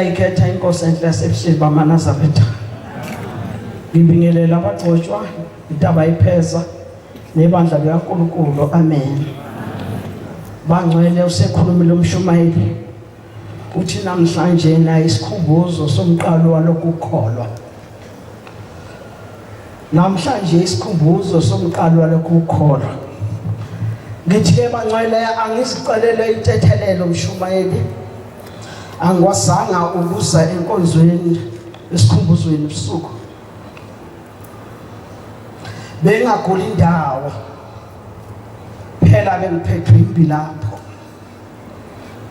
ngiyayikhetha inkosi enhle yasebuhleli bamaNazaretha. Ngibingelela abagcotshwa intaba ipheza nebandla likaNkulunkulu. Amen. Bangcwele usekhulumile umshumayeli uthi namhlanje na isikhumbuzo somqalo walokukholwa. Namhlanje isikhumbuzo somqalo walokukholwa. Ngithi bangcwele angisicelele intethelelo umshumayeli. Angwasanga ukuza enkonzweni esikhumbuzweni ebusuku. Bengagula indawo. Phela bengiphethwe imbi lapho.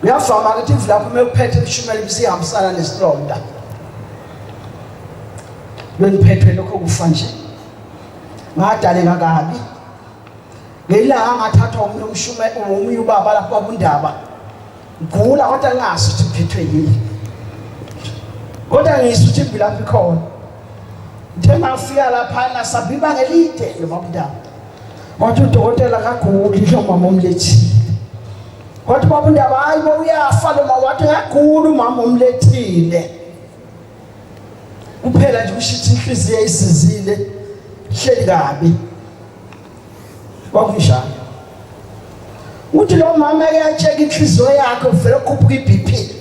Uyavama ukuthi lapho mekuphethe umshumayeli bisihambisana nesilonda. Bengiphethwe lokho kufa nje. Ngadaleka kabi. Ngelanga ngathathwa umunye ubaba lapho kwabundaba. Ngula kodwa ngazi ukuthi uphethwe yini. Kodwa ngisuthi impilaphi khona. Ngithe ngafika lapha nasabiba ngelide lomabundaba. Wathi udokotela kaguli umama omlethile. Wathi babundaba hayibo uyafa lo mama wathi kaguli umama omlethile. Kuphela nje ushithi inhliziyo isizile hleli kabi. Kwakunjalo. Uthi lo mama ke inhliziyo yakhe uvela ukhuphuka iBP.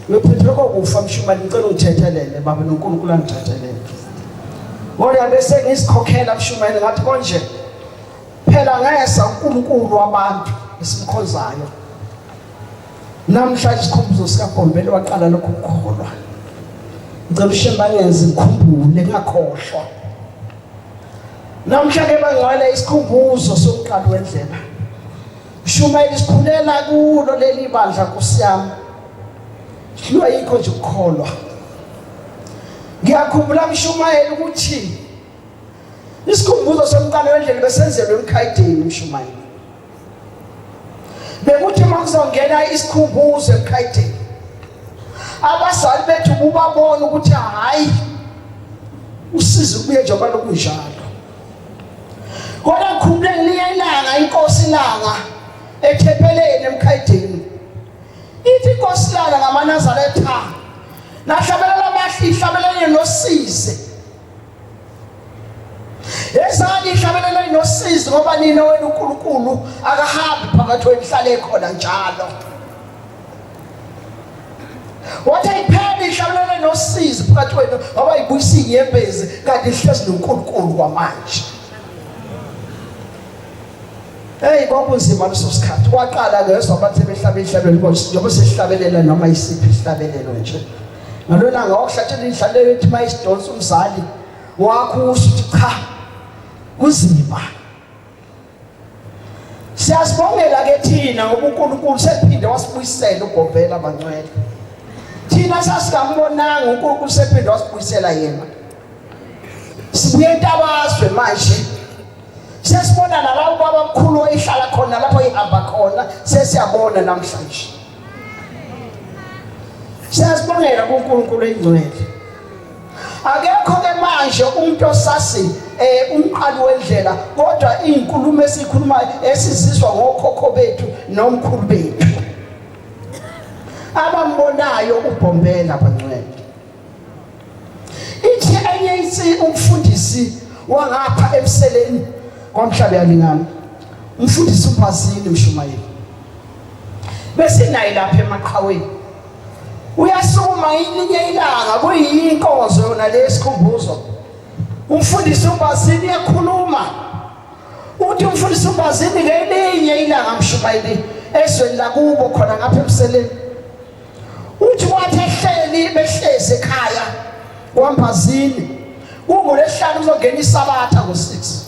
Wephethwe kokufa mshumani ngicela ungithethelele baba noNkulunkulu angithethelele. Ngoba bese ngisikhokhela mshumani ngathi konje phela ngayesa uNkulunkulu wabantu esimkhonzayo. Namhlanje isikhumbuzo sikaBhombele waqala lokho ukukholwa. Ngicela ushembangenze ngikhumbule ngakhohlwa. Namhlanje bangcwele isikhumbuzo somqalo wendlela. Mshumayeli isikhulela kulo leli bandla kusiyami. Hliwa yikho nje ukukholwa. Ngiyakhumbula mshumayeli ukuthi isikhumbuzo somqalo wendlela besenzelwe eMkhayideni mshumayeli. Bekuthi makuzongena isikhumbuzo eMkhayideni. Abazali bethu kubabona ukuthi hayi usizo kubuye njengoba lokunjalo. Kodwa khumule ngelinye ilanga inkosi ilanga eThempeleni eMkhayideni. Ithi inkosi ilanga ngamaNazaretha. Nahlabelela amahli ihlabelele nosize. Ezani ihlabelele nosize ngoba nina wena uNkulunkulu akahambi phakathi wenihlale khona njalo. Wathi iphela ihlabelele nosize phakathi wena ngoba ibuyisa inyembezi kanti ihlezi noNkulunkulu kwamanje. Hey kwakunzima leso sikhathi. Waqala ngezwe abathi behlabelele inkosi njengoba sehlabelela noma isiphi isihlabelelo nje. Ngalona ngawahlathela inhlalelo ethi mayisidonsa umzali wakho usuthi cha kuzima. Siyasibongela ke thina ngoba uNkulunkulu sephinde wasibuyisela uBhombele abangcwele. Thina sasikambonanga uNkulunkulu sephinde wasibuyisela yena. Sibuye entabazwe manje. Sesibona nalabo babamkhulu oyihlala khona lapho ihamba khona sesiyabona namhlanje. Siyasibongela kuNkulunkulu engcwele. Akekho ke manje umuntu osasi umqali wendlela kodwa izinkulumo esikhulumayo esiziswa ngokhokho bethu nomkhulu bethu. Abambonayo uBhombele abangcwele. Ithi enye umfundisi wangapha ebuseleni kwamhlabe yalingana. Umfundisi uMazini mshumayeli. Bese nayi lapha emaqhaweni. Uyasuma ilinye ilanga kuyinkonzo yona lesikhumbuzo. Umfundisi uMazini ekhuluma. Uthi umfundisi uMazini ngelinye ilanga mshumayeli ezweni lakubo khona ngapha ebuseleni. Uthi wathi ehleli behlezi ekhaya kwaMazini. KungoLwesihlanu uzongena isabatha ngo6.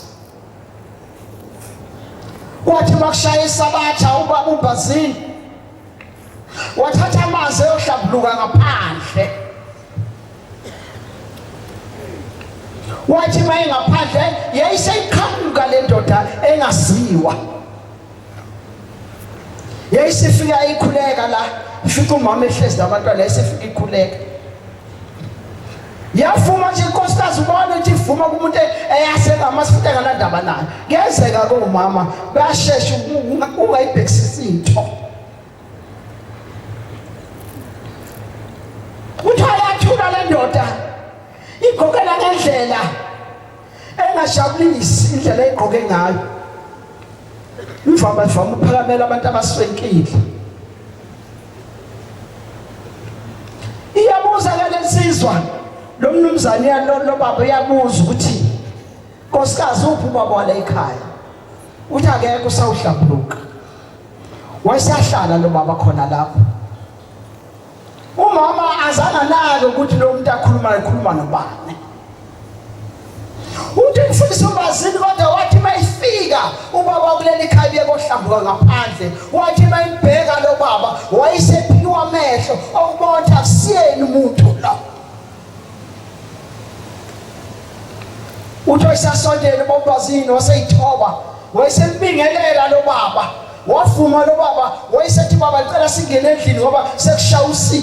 Wathi makushaya isabatha ubaba uMazini wathatha amanzi ayohlambuluka ngaphandle. Wathi maye ngaphandle yayiseyiqhamuka le ndoda engaziwa. Yayisifika ikhuleka la ifika umama ehlezi nabantwana yayisifika ikhuleka. Yafuma nje inkosikazi ubona ukuthi ivuma kumuntu eyaseka masifute ngalandaba nayo. Ngezeka komama bayashesha ungayibhekisisi into. igqokela ngendlela engajabulisi, indlela egqoke ngayo ivama ukuphakamela abantu abaswenkile. Iyabuza ke lensizwa lo mnumzane lo baba uyabuza ukuthi nkosikazi uphi ubaba wala ekhaya, uthi akekho usawuhlambuluka. Wayesahlala lo baba khona lapho. Umama azana nalo ukuthi lo muntu akhuluma nobani. Uthi mfundisi uMazini kodwa wathi mayifika ubaba kuleli ekhaya bekohlambuluka ngaphandle, wathi mayibheka lo baba wayesephiwa amehlo okubona akusiyeni umuntu lo. Uthi wayesasondela uMazini waseyithoba, wayesembingelela lo baba, wafuma lo baba, wayesethi baba ngicela singene endlini ngoba sekushaya u6.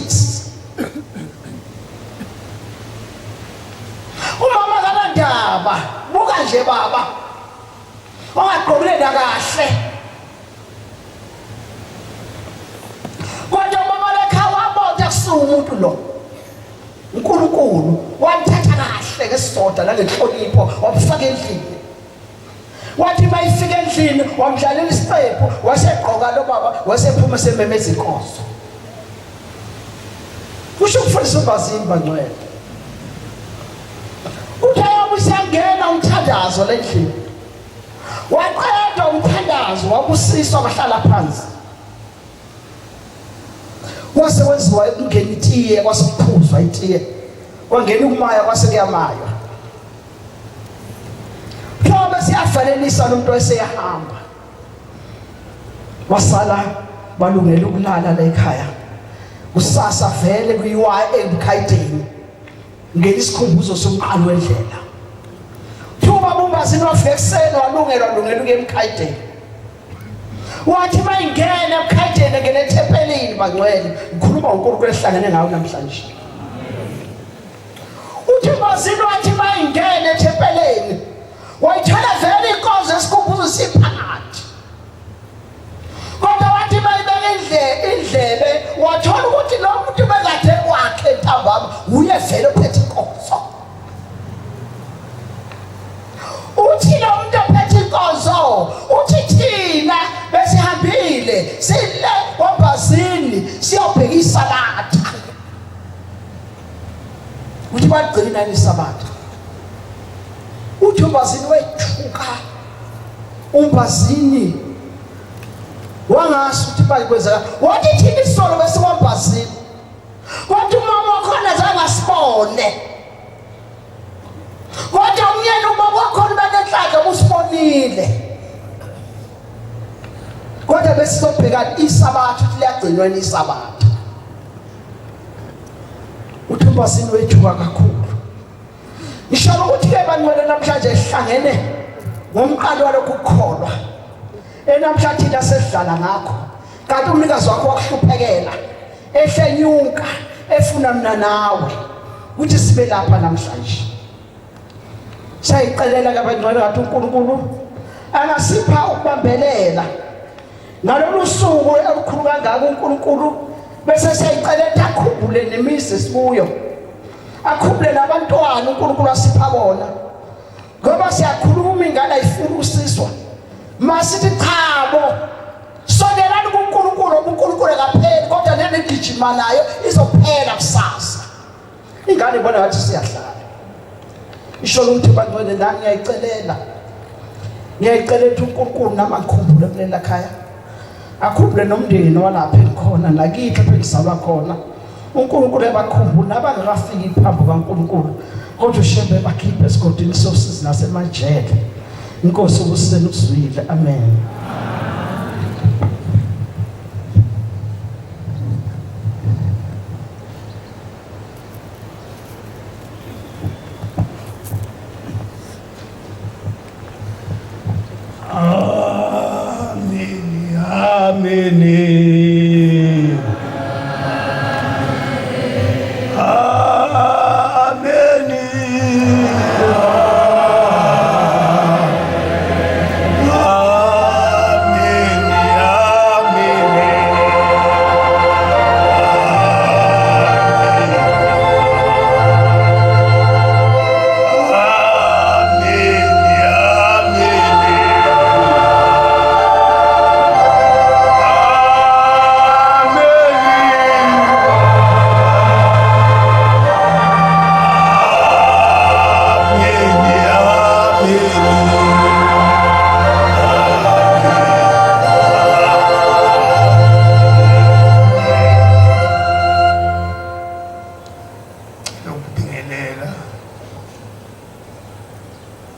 Umama kaNdaba buka nje baba ongaqokulela kahle, kodwa umama lekhaya wabona kusuka umuntu lo uNkulunkulu wamthatha kahle ngesizotha nangenhlonipho wamfaka endlini. Wathi mayifika endlini wamdlalela isiqephu, wasegqoka lo baba wasephuma sememeza inkozo. Kusho ukufundisa uMazini bangcwele. Uthaya usangena umthandazo lendlini. Waqeda umthandazo wabusiswa bahlala phansi. Kwase wenziwa ukungena itiye, kwase kuphuzwa itiye. Kwangena ukumaya kwase kuyamaywa. Thoba siyafanelisa umuntu oseyahamba. Wasala balungela ukulala la ekhaya. Kusasa vele kuyiwa ebukhayideni. Ngeke isikhumbuzo somqalo wendlela. Thuba uMazini wafika ekseni walungela ukuya emkhayideni. Wathi mayingena emkhayideni ngene ethempelini bangcwele, ngikhuluma uNkulunkulu ehlangene ngawo namhlanje. Uthi uMazini wathi mayingena ethempelini wayithola vele inkonzo esikhumbuzo siphakathi. Kodwa wathi mayibeke indlebe wathola ukuthi lo muntu bekade kwakhe ntambama uye vele ophethe inkonzo. Uthi lo muntu ophethe inkonzo uthi thina besihambile sile kwaMazini siyobheka iSabatha. Uthi bagcina iSabatha. Uthi uMazini wethuka, uMazini wangasho ukuthi bayikwenzeka. Wathi thina isolo bese kwaMazini, wathi umama wakhona zangasibone, kodwa umyeni umama wakhona benenhlanhla usibonile. Kodwa besizobheka iSabatha ukuthi liyagcinwa iSabatha. Uthi uMazini wethuka kakhulu. Ngisho ukuthi ke bangcwele namhlanje ehlangene ngomqalo walokhu ukukholwa. Namhlanje thina sesidlala ngakho. Kanti umnikazi wakho wakuhluphekela, ehlenyuka, efuna mina nawe. Uthi sibe lapha namhlanje. Sayicelela ke bangcwele ngathi uNkulunkulu angasipha ukubambelela. Ngalolu suku olukhulu kangaka uNkulunkulu bese siyayicelela akhumbule nemizi sibuyo. Akhumbule nabantwana uNkulunkulu asipha bona. Ngoba siyakhuluma ingane ayifuna usizwa. Masithi cha bo sondelani kuNkulunkulu, uNkulunkulu akapheli kodwa nene gijima nayo izophela kusasa. Ingane ibona ngathi siyahlala. Isho ukuthi bangcwele nami ngiyayicelela ukuthi uNkulunkulu namakhumbule kulela khaya. Akhumbule nomndeni walapha engikhona nakithi lapha engizalwa khona. uNkulunkulu ebakhumbula nabangakafiki phambi kaNkulunkulu kodwa ushebe bakhiphe esigodini sosizi nasemajele. Inkosi ubusiseni ukuzwile. Amen. Amen.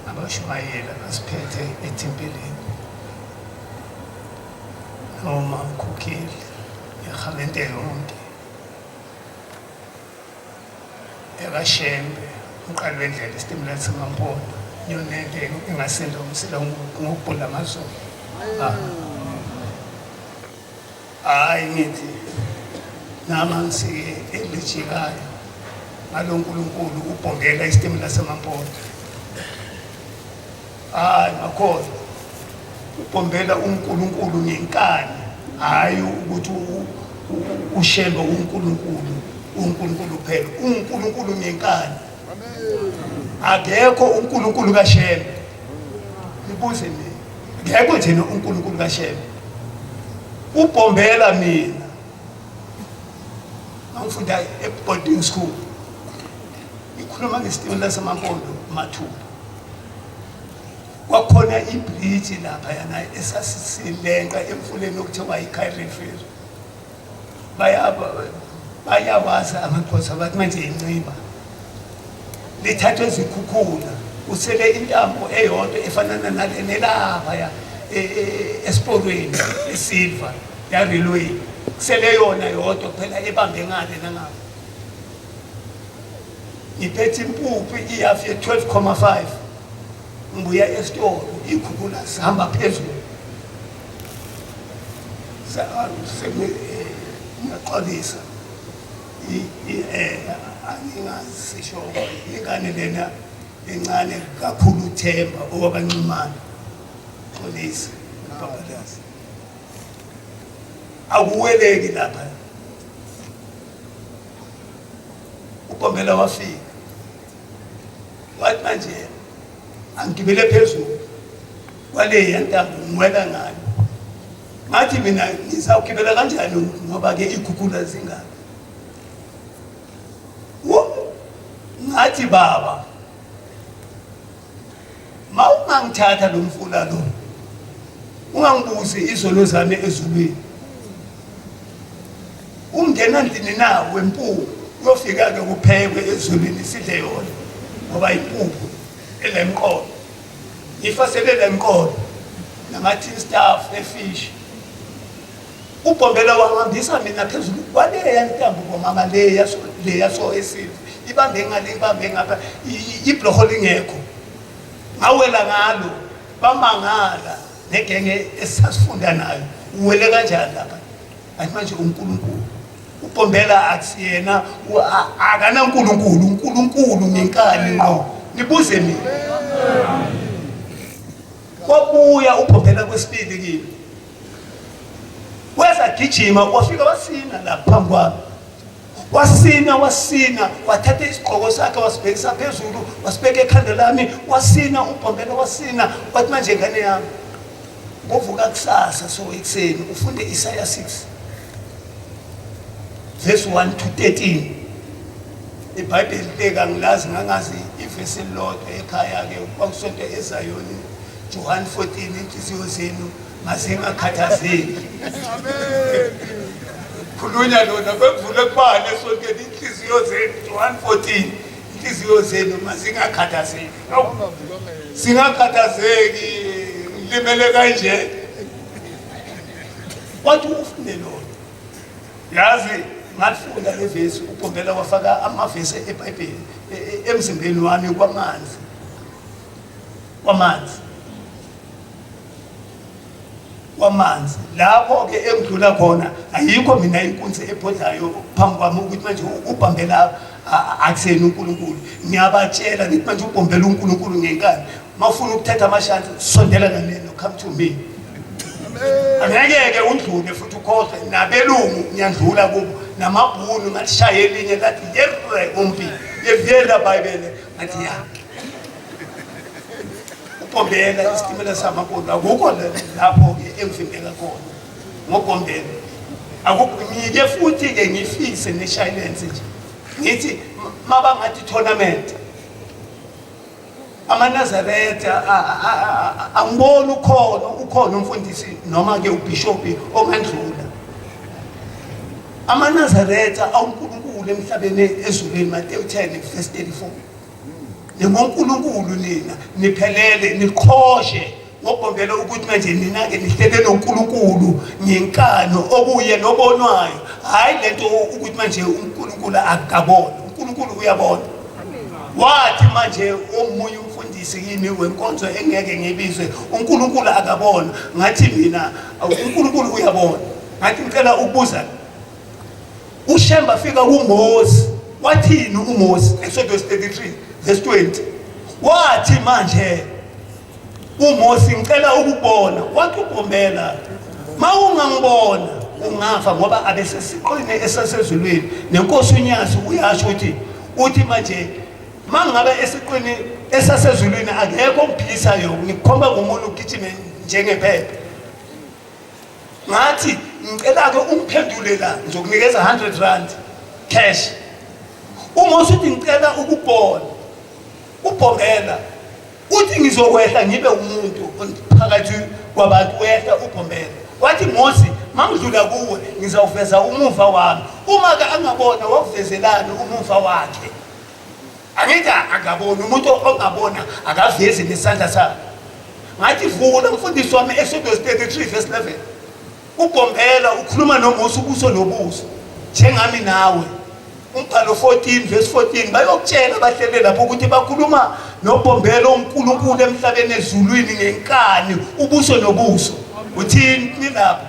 abashwayeli abasiphethe ethempelini noma ukhokheli eGalente yonke eKashembe umqali wendlela isitimela semaMpondo yonke engasenza umsila ngokubhula amazulu hayi ngithi nama ngisike elijikayo ngalonkulunkulu ubhongela isitimela semaMpondo hayi ngakho ubhombela uNkulunkulu ngenkani hayi ukuthi ushembe uNkulunkulu phela uNkulunkulu ngenkani akekho uNkulunkulu kaShembe nibuze mina ngekho nje uNkulunkulu kaShembe ubhombela mina ngifunda e-boarding school ngikhuluma ngesitimela semaMpondo Mathupha kwakhona ibridge lapha yana esasisilenqa emfuleni okuthiwa iKhairiferi bayawaza amaXhosa bathi manje incima lithathwe izikhukhula usele intambo eyodwa efanana nalapha ya esporweni esilver ya railway kusele yona yodwa phela ebambe ngale nangapha iphethe impuphu iyafi 12.5 ngibuya esitolo ikhukhula sihamba phezulu ngiyaxolisa angingasisho ingane lena encane kakhulu uThemba owabancimana xolisa babalazi akuweleki lapha ubhombela wafika wathi manje angibele phezulu kwale yantambo ngwela ngani ngathi mina ngizawugibela kanjani ngoba ke ikhukhula zingaka ngathi baba mawungangithatha lo mfula lo ungangibuzi izono zami ezulwini ungena ndini nawo wempuphu uyofika ke kuphekwe ezulwini sidle yona ngoba impuphu elemqolo ifaselela emqolo nama-tin staff efish ubhombela wahambisa mina phezulu kwaleya ntambo bomama leya so esive ibambe ngale ibambe ngapha ibloho lingekho ngawela ngalo bamangala negenge esasifunda nayo uwele kanjani lapha athi manje uNkulunkulu ubhombela akusiyena akana uNkulunkulu ngenkani no nibuze mina kwabuya ubhombela kwesibili kimi weza gijima wafika wasina la phambi kwami wasina wathatha isigqoko sakhe wasibhekisa phezulu wasibeka ekhanda lami wasina ubhombela wasina wathi manje ngane yami ngovuka kusasa so ekuseni ufunde Isaiah 6 verse 1 to 13 iBhayibheli leka ngilazi ngangazi ivesi lodwa ekhaya ke kwakusonto eZayoni John 14 inhliziyo zenu mazingakhathazeki amen khulunya lona bekuvule kubane sonkeni inhliziyo zenu John 14 inhliziyo zenu mazingakhathazeki singakhathazeki limele kanje wathi ufunde lona yazi ngafunda le verse ubhombela wafaka amavesi eBhayibheli emzimbeni wami kwamanzi lapho ke engidlula khona ayikho mina inkunzi ebhodlayo phambi kwami ukuthi manje ubhombela akuseni uNkulunkulu ngiyabatshela ngithi manje ubhombela uNkulunkulu ngenkani mawufuna ukuthatha amashansi sondela ngalelo come to me angeke undlule futhi ukhohle nabelungu ngiyandlula kubo namabhunu ngalishaya elinye lathi yerre umpi yevela iBhayibheli ngathi ya ubhombela isitimela samaMpondo akukho lapho ke engifindeka khona ngobhombela akukho futhi ke ngifise neShilense nje ngithi mabangathi tournament amaNazaretha angiboni ukhona umfundisi noma ke ubishop ongandlula amaNazaretha uNkulunkulu emhlabeni ezulwini Mateyu 10 verse 34 ningonkulunkulu nina niphelele niqhoshe ngobhombela ukuthi manje nina-ke nihlele nonkulunkulu ngenkano okuye nobonwayo hayi lento ukuthi manje unkulunkulu akabona unkulunkulu uyabona wathi manje omunye umfundisi yini wenkonzo engeke ngibizwe unkulunkulu akabona ngathi mina unkulunkulu uyabona ngathi ngicela ukubuza uShemba fika kuMose wathini uMose Exodus 33 verse 20 wathi manje uMose ngicela ukubona wathi ubhombela mawungangibona ungafa ngoba abesesiqine esasezulwini nenkosi uNyasi uyasho uthi manje mangabe esiqine esasezulwini akekho ongiphisayo ngikhomba ngomuntu ugijime njengephepha ngathi ngicela ke ungiphendule la ngizokunikeza 100 rand cash uMose uthi ngicela ukubona ubhombela uthi ngizokwehla ngibe umuntu phakathi kwabantu wehla ubhombela wathi Mose mangidlula kuwe ngizawuveza umuva wami uma ke angabona wakuvezelana umuva wakhe angeke akabona umuntu ongabona akavezi nesandla sakhe ngathi vula umfundisi wami Exodus 33 verse 11 ubhombela ukhuluma noMose ubuso nobuso njengami nawe umbhalo 14 verse 14 bayokutshela abahlele lapho ukuthi bakhuluma nobhombela uNkulunkulu emhlabeni ezulwini ngenkani ubuso nobuso uthini lapho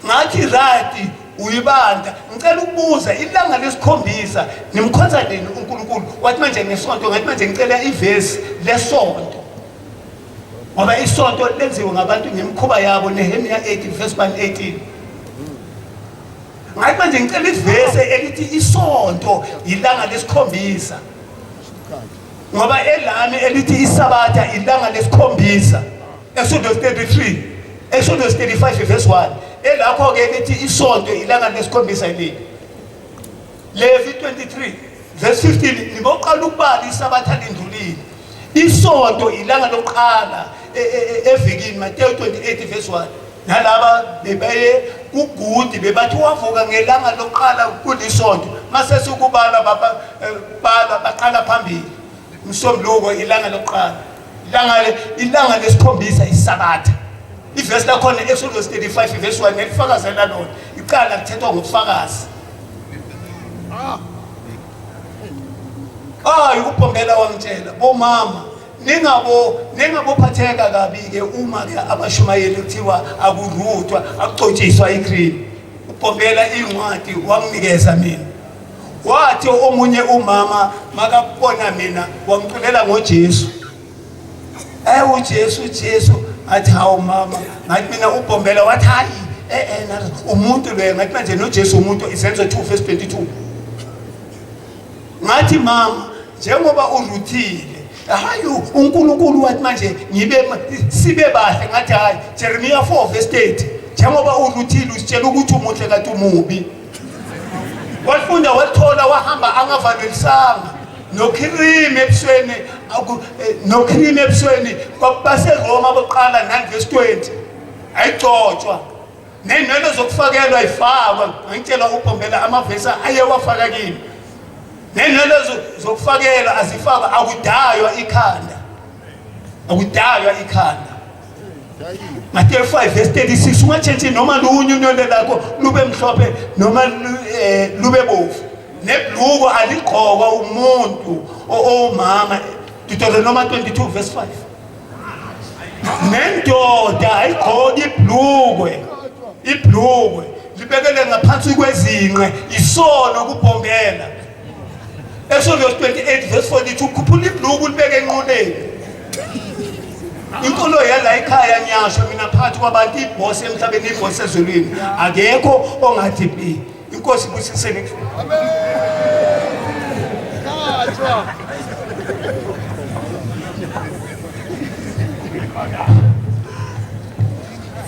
ngathi rati uyibanda ngicela ukubuza ilanga lesikhombisa nimkhonza nini uNkulunkulu wathi manje ngesonto ngathi manje ngicela ivesi lesonto ngoba isonto lenziwe ngabantu ngemkhuba yabo Nehemiah 8 verse 118 ngathi manje ngicela ivesi elithi isonto ilanga lesikhombisa ngoba elami elithi isabatha ilanga lesikhombisa Exodus 33 Exodus 35 verse 1 elakho ke lithi isonto ilanga lesikhombisa yini Levi 23 verse 15 niboqala ukubala isabatha lindulile isonto ilanga lokuqala evikini Matthew 28 verse 1 nalaba bebaye kugudi bebathi wavuka ngelanga lokuqala kulisonto mase sikubala baba baqala phambili umsombuluko ilanga lokuqala ilanga lesikhombisa isabatha ivesi lakhona Exodus 35 verse 1 elifakazela lona iqala kuthethwa ngobufakazi ubhombela wangitshela bomama ningabophatheka kabi ke uma ke abashumayeli kuthiwa akuruthwa akucotshiswa icream ubhombela incwadi wanginikeza mina wathi omunye umama makabona mina wangiculela ngoJesu uJesu athi hawu mama ngathi mina ubhombela wathi hayi umuntu lo ngathi manje noJesu umuntu isenzo 2 verse 22 ngathi mama njengoba uruthile hayi uNkulunkulu wathi manje sibe bahle ngathi hayi Jeremiah 4 verse 8 njengoba uruthile usitshela ukuthi umuhle kanti umubi wafunda wathola wahamba angavanelisanga nokhirime ebusweni baseRoma boqala 9 verse 20 ayigcotshwa nenwele zokufakelwa ayifakwa ngitshela ubhombela amavesi ayewafaka kimi nenwele zokufakelwa azifakwa akudaywa ikhanda Matthew 5 verse 36 ungatshentshe noma lunye unwele lakho lube mhlophe noma lube bovu nebhluko aligqokwa umuntu omama Deuteronomy 22 verse 5 nendoda ayigqoki ibhlukwe libekele ngaphansi kwezinqe isono kubhombela Exodus 28 verse 42 khuphula ibhluku libeke enqoleni inkolo yala ekhaya nyasho mina phakathi kwabantu iboss emhlabeni iboss ezulwini akekho ongathi bi inkosi busiseni amen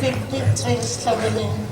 53 sihlabeleni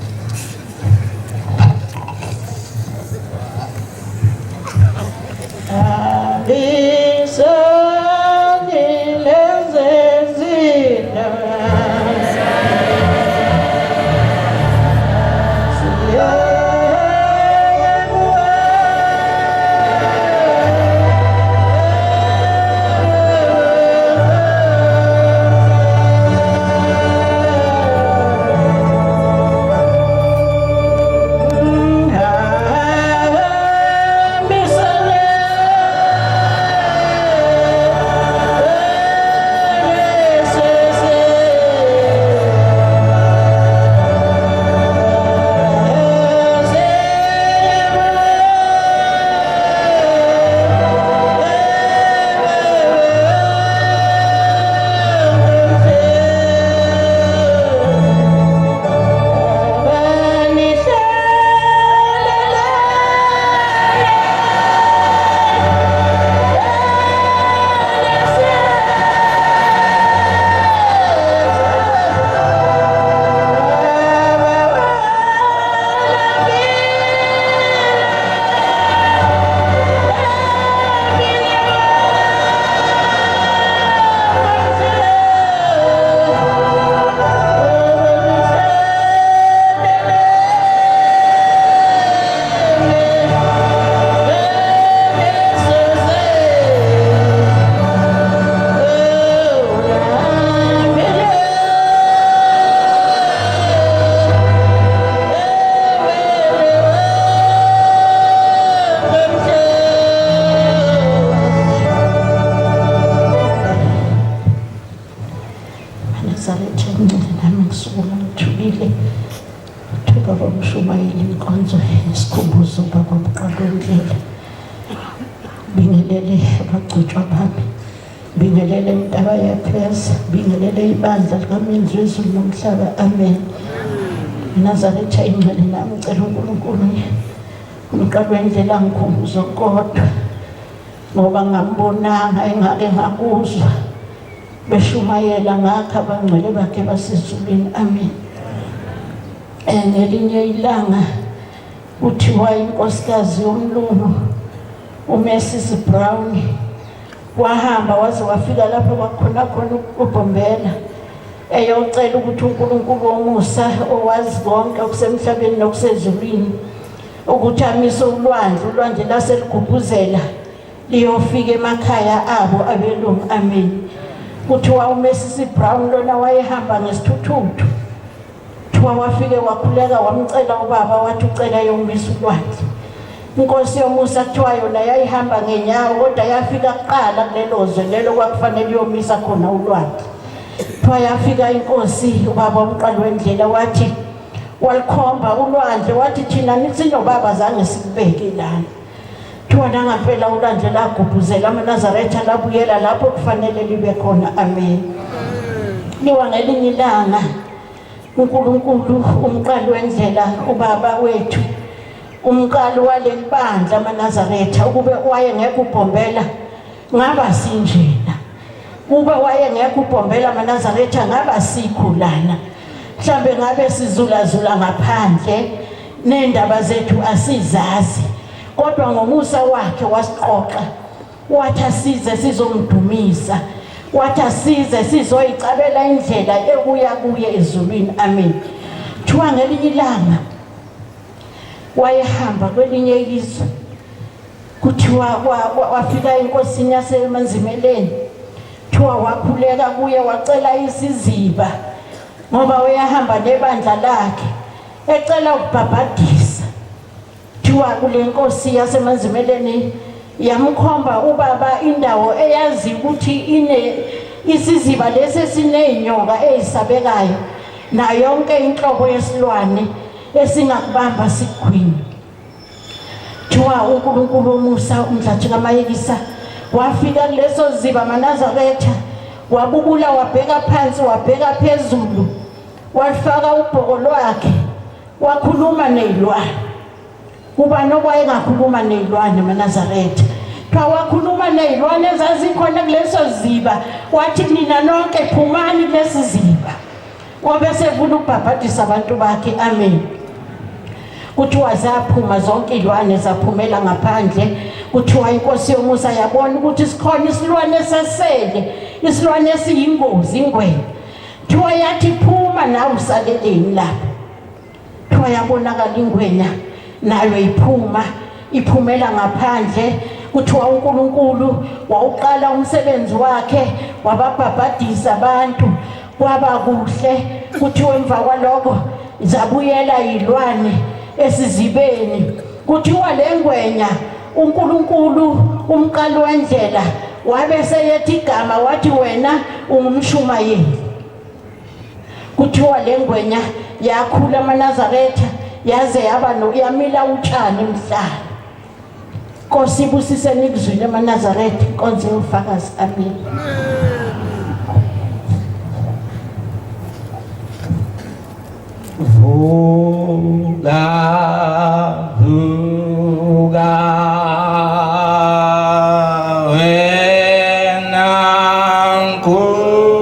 ngisukuma ngithulile Baba Mshumayeli inkonzo yesikhumbuzo Baba Mqalondlela bingelele abagcotshwa bami bingelele intaba yapheza bingelele ibandla likaMenzi wezulu nomhlaba amen Nazaretha ingcwele nami ngicela uNkulunkulu umqalondlela ngikhumbuzo kodwa ngoba ngambonanga engake ngakuzwa beshumayela ngakho abangcwele bakhe basezulwini amen ngelinye ilanga kuthiwa inkosikazi yomlungu uMrs Brown wahamba waze wafika lapho kwakhona uBombela eyocela ukuthi uNkulunkulu womusa owazi konke okusemhlabeni nokusezulwini ukuthi amise ulwandle laseligubuzela liyofika emakhaya abo abelungu amen kuthiwa uMrs Brown lona wayehamba ngesithuthuthu wafike wakhuleka wamcela ubaba wathi ucela yomisa ulwandle inkosi yomusa kuthiwa yona yayihamba ngenyawo kodwa yafika kuqala kulelozwe lelo kwakufanele yomisa khona ulwandle kuthiwa yafika inkosi ubaba uMqalondlela wathi walikhomba ulwandle wathi thina nithi nobaba zange sikubeke lana kuthiwa nangampela ulwandle lagubhuzela amaNazaretha labuyela lapho kufanele libe khona amen liwa ngelinye ilanga uNkulunkulu uMqalondlela ubaba wethu umqali waleli bandla amaNazaretha ukube wayengekho uBombela ngaba sinjena kube wayengekho uBombela amaNazaretha ngaba sikho lana mhlambe ngabe sizulazula ngaphandle nendaba zethu asizazi kodwa ngomusa wakhe wasiqoqa wathi asize sizomdumisa wathi asize sizoyicabela indlela ebuya kuye ezulwini amen thiwa ngelinye ilanga wayehamba kwelinye izwe kuthiwa wafika inkosini yasemanzimeleni thiwa wakhuleka kuye wacela isiziba ngoba wayehamba nebandla lakhe ecela ukubhabhadisa thiwa kule nkosi yasemanzimeleni yamkhomba ubaba indawo eyazi ukuthi isiziba lesi sineyinyoka ezisabekayo na yonke inhlobo yesilwane esingakubamba sigwini thiwa uNkulunkulu womusa umdlathi kaMayekisa wafika kuleso ziba amaNazaretha wabubula wabheka phansi wabheka phezulu wafaka ubhoko lwakhe wakhuluma nezilwane kuba nokwayengakhuluma nezilwane amaNazaretha wakhuluma nezilwane ezazikhona kuleso ziba wathi nina nonke phumani kulesi ziba ngoba sevula ukubhabhadisa abantu bakhe amen kuthiwa zaphuma zonke izilwane zaphumela ngaphandle kuthiwa inkosi yomusa yabona ukuthi sikhona isilwane sesele isilwane esiyingozi ingwenya thiwa yathi phuma nawe usaleleni lapho thiwa yabonakala ingwenya nayo iphumela ngaphandle kuthiwa uNkulunkulu wawuqala umsebenzi wakhe wababhabhadisa abantu kwaba kuhle kuthiwa emva kwalokho zabuyela izilwane esizibeni kuthiwa lengwenya uNkulunkulu uMqalondlela wabe seyethi igama wathi wena ungumshumayeli kuthiwa lengwenya yakhula amaNazaretha yaze yamila utshani emhlana Nkosi ibusise nikuzwile amaNazaretha inkonzo yofakazi amen Vuga wena Nkosi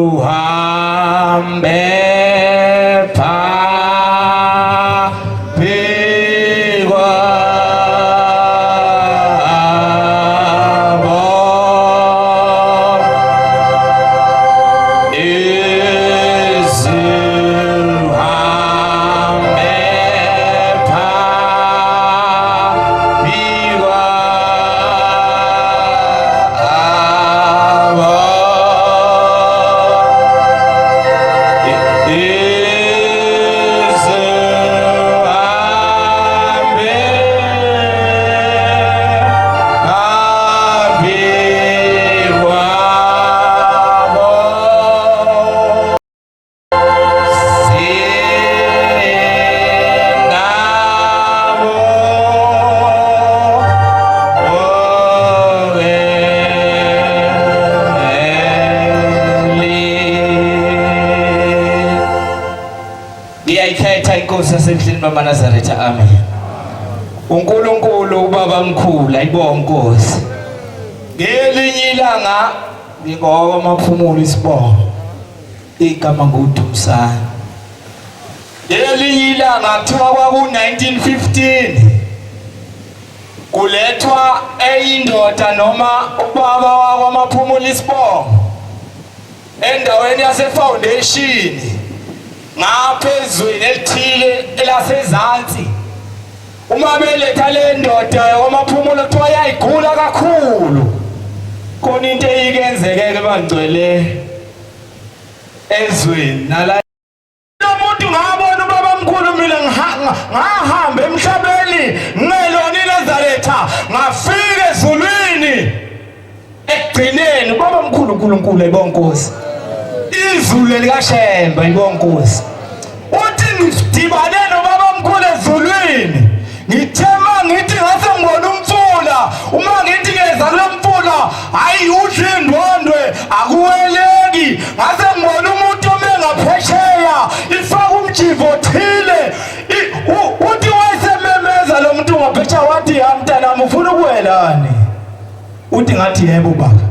Ozuhambe inkosi yasemhleni bamaNazaretha amen. uNkulunkulu ubaba mkhulu ayibonge inkosi. Ngelinye ilanga ngingowamaphumulo isibongo igama nguDumsana. Ngelinye ilanga kuthiwa kwaku-1915 kulethwa eyindoda noma ubaba wakwamaphumulo isibongo endaweni yasefoundation ngaphezweni elithile elasezansi. Uma beletha le ndoda yakwamaphumulo kuthiwa yayigula kakhulu, khona into eyikenzeke bangcwele ezweni nala umuntu ngabona ubaba mkhulu mina ngahamba emhlabeni ngelona iNazaretha ngafika ezulwini ekugcineni ubaba mkhulu uNkulunkulu ayibonge inkosi. Izulu likaShemba ayibonge inkosi. Uthi ngidibane nobaba mkhulu ezulwini ngithema ngithi ngase ngibona umfula, uma ngithi ngeza kule mfula hayi udle indwondwe akuweleki, ngase ngibona umuntu omengaphesheya ifaka umjivo othile. Uthi wayesememeza lo muntu ngaphesheya wathi ya mntanami ufuna ukuwelani? Uthi ngathi yebo baba.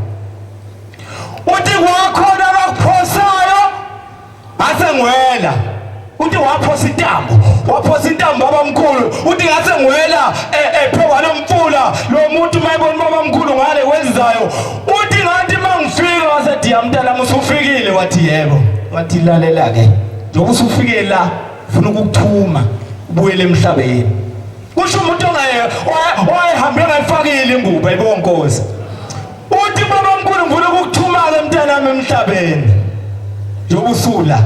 Uthi kwakhona akuphosayo ngase ngiwela. Uthi waphosa intambo baba mkhulu. Uthi ngase ngiwela phekwa lo mfula lo muntu mayibona baba mkhulu ngale kwenzayo. Uthi ngathi mangifika wasethi ya mntanami usufikile? Wathi yebo. Wathi lalela ke njengoba usufikile la ufuna ukukuthuma ubuyele emhlabeni. Kusho umuntu owayehambe ngayifakile ingubo ayibonge inkosi. Uthi baba mkhulu ngifuna ukukuthuma ke mntanami emhlabeni njengoba usula.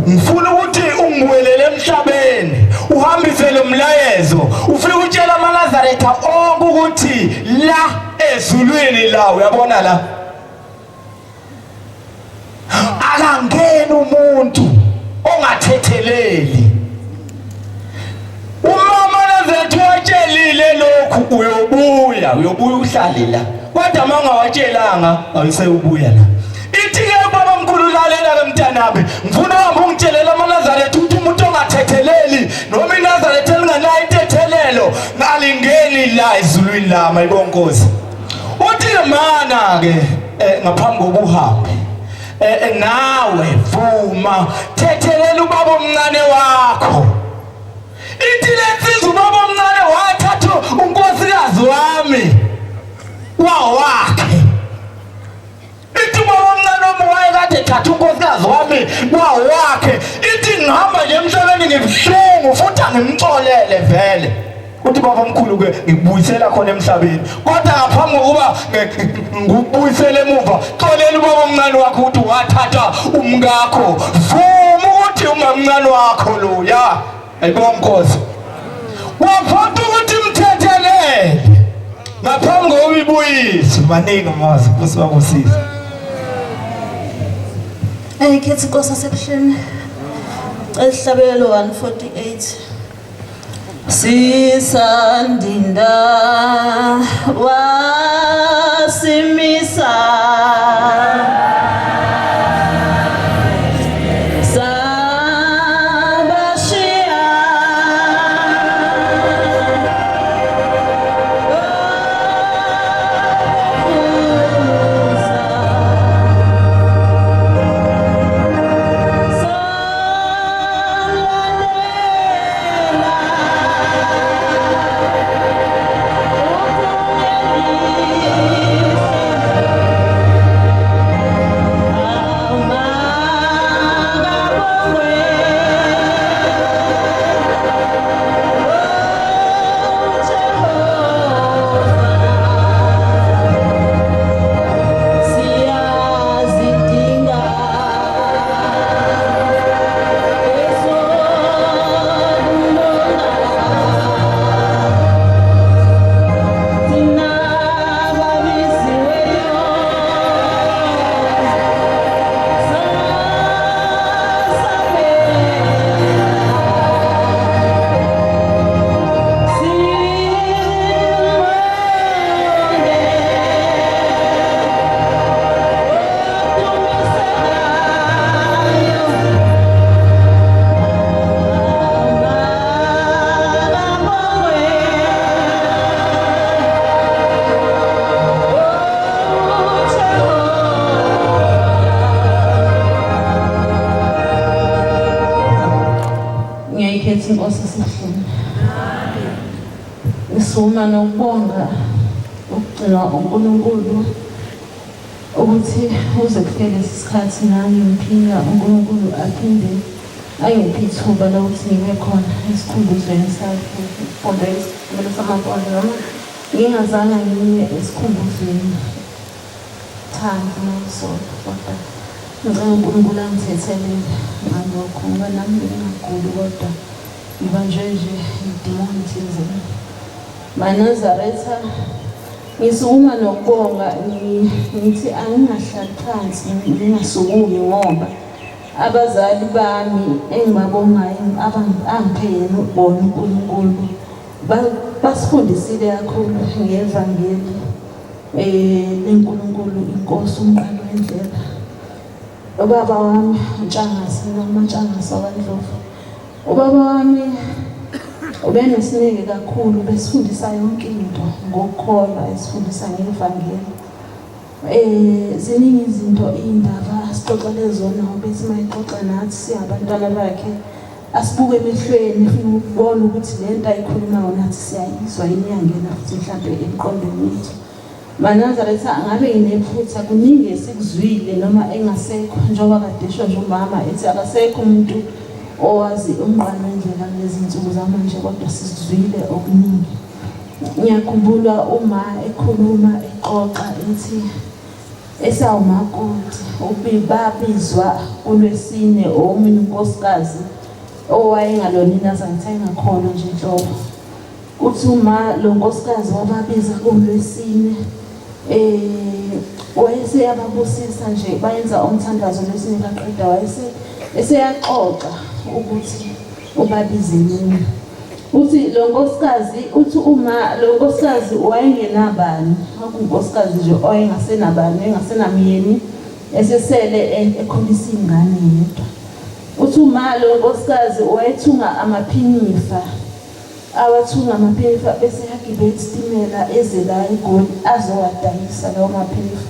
Ngifuna ukuthi ungibuyelele emhlabeni uhambise lo mlayezo ufike utshela amaNazaretha onke ukuthi la ezulwini la uyabona la akangeni umuntu ongathetheleli. Uma amaNazaretha watshelile lokhu uyobuya uhlale la, kodwa mangawatshelanga awuseyobuya la. Ithi-ke baba mkhulu lalela ke mntanami, ngifuna uhambe ungitshelela amaNazaretha ukuthi umuntu ongathetheleli noma iNazaretha elinganayo intethelelo nalingeni la ezulwini lami ayibonge inkosi. Uthi mana-ke ngaphambi kokuba uhambe nawe vuma thethelela ubaba omncane wakho. Ithi lensizwa ubaba omncane wathatha unkosikazi wami wawakhe. Ithi ubaba omncane wami wayekade thatha unkosikazi wami wawakhe. Ithi ngihamba nje emhlabeni ngibuhlungu futhi angimxolele vele. Uthi baba mkhulu-ke ngikubuyisela khona emhlabeni, kodwa ngaphambi kokuba ngikubuyisele emuva xolela ubaba omncane wakho ukuthi wathatha umkakho. Vuma ukuthi umamncane wakho loya ayibonge inkosi waphatha ukuthi mthethelele ngaphambi kokuba ibuyiswe. Maningi amazi Nkosi wakosiza. Ngikhetha inkosi yasebuhleni esihlabelelo 148. Sisandinda wasimisa esihleni. Ngisuma nokubonga ukugcina uNkulunkulu ukuthi uze kufike lesi sikhathi nami ngiphila uNkulunkulu aphinde ayiphi ithuba lokuthi ngibe khona esikhumbuzweni sakhe for days kumele samabonke noma ngingazange ngiye esikhumbuzweni cha nginokusona kodwa ngicela uNkulunkulu angithethelele ngalokho ngoba nami ngingaguli kodwa ngibanjwe nje idemoni thizeni. MaNazaretha ngisukuma nokubonga ngithi angingahlali phansi ngingasukumi ngoba abazali bami engibabongayo angiphe yena bona uNkulunkulu basifundisile kakhulu ngevangeli leNkulunkulu inkosi umqalo wendlela. Ubaba wami uNtshangase noma Ntshangase kaNdlovu, ubaba wami ubenesineke kakhulu, besifundisa yonke into ngokukholwa, esifundisa ngevangeli. Ziningi izinto indaba sixoxele zona bese mayixoxa nathi siyabantwana bakhe asibuke emehlweni ufuna ukubona ukuthi lento ayikhulumayo nathi siyayizwa inyangena futhi mhlambe emqondweni wethu. MaNazaretha ngabe nginephutha kuningi esikuzwile noma engasekho njengoba kade esho nje umama ethi akasekho umuntu owazi umqalo wendlela lezinsuku zamanje kodwa sizwile okuningi. Ngiyakhumbula uma ekhuluma exoxa ethi esawumakoti babizwa kuLwesine omunye unkosikazi owayengalona iNazaretha engakhona nje inhlobo. Uthi uma lo nkosikazi wababiza kuLwesine wayeseyababusisa nje bayenza umthandazo lwesine kaqeda eseyaxoxa ukuthi ubabize nini. Uthi lo nkosikazi uthi uma lo nkosikazi wayengenabani akunkosikazi nje oyengasenabani engasenamyeni esesele ekhulisa ingane yedwa. Uthi uma lo nkosikazi wayethunga amaphinifa awathunga amaphinifa bese yagibela isitimela eze la eGoli azowadayisa lawo maphinifa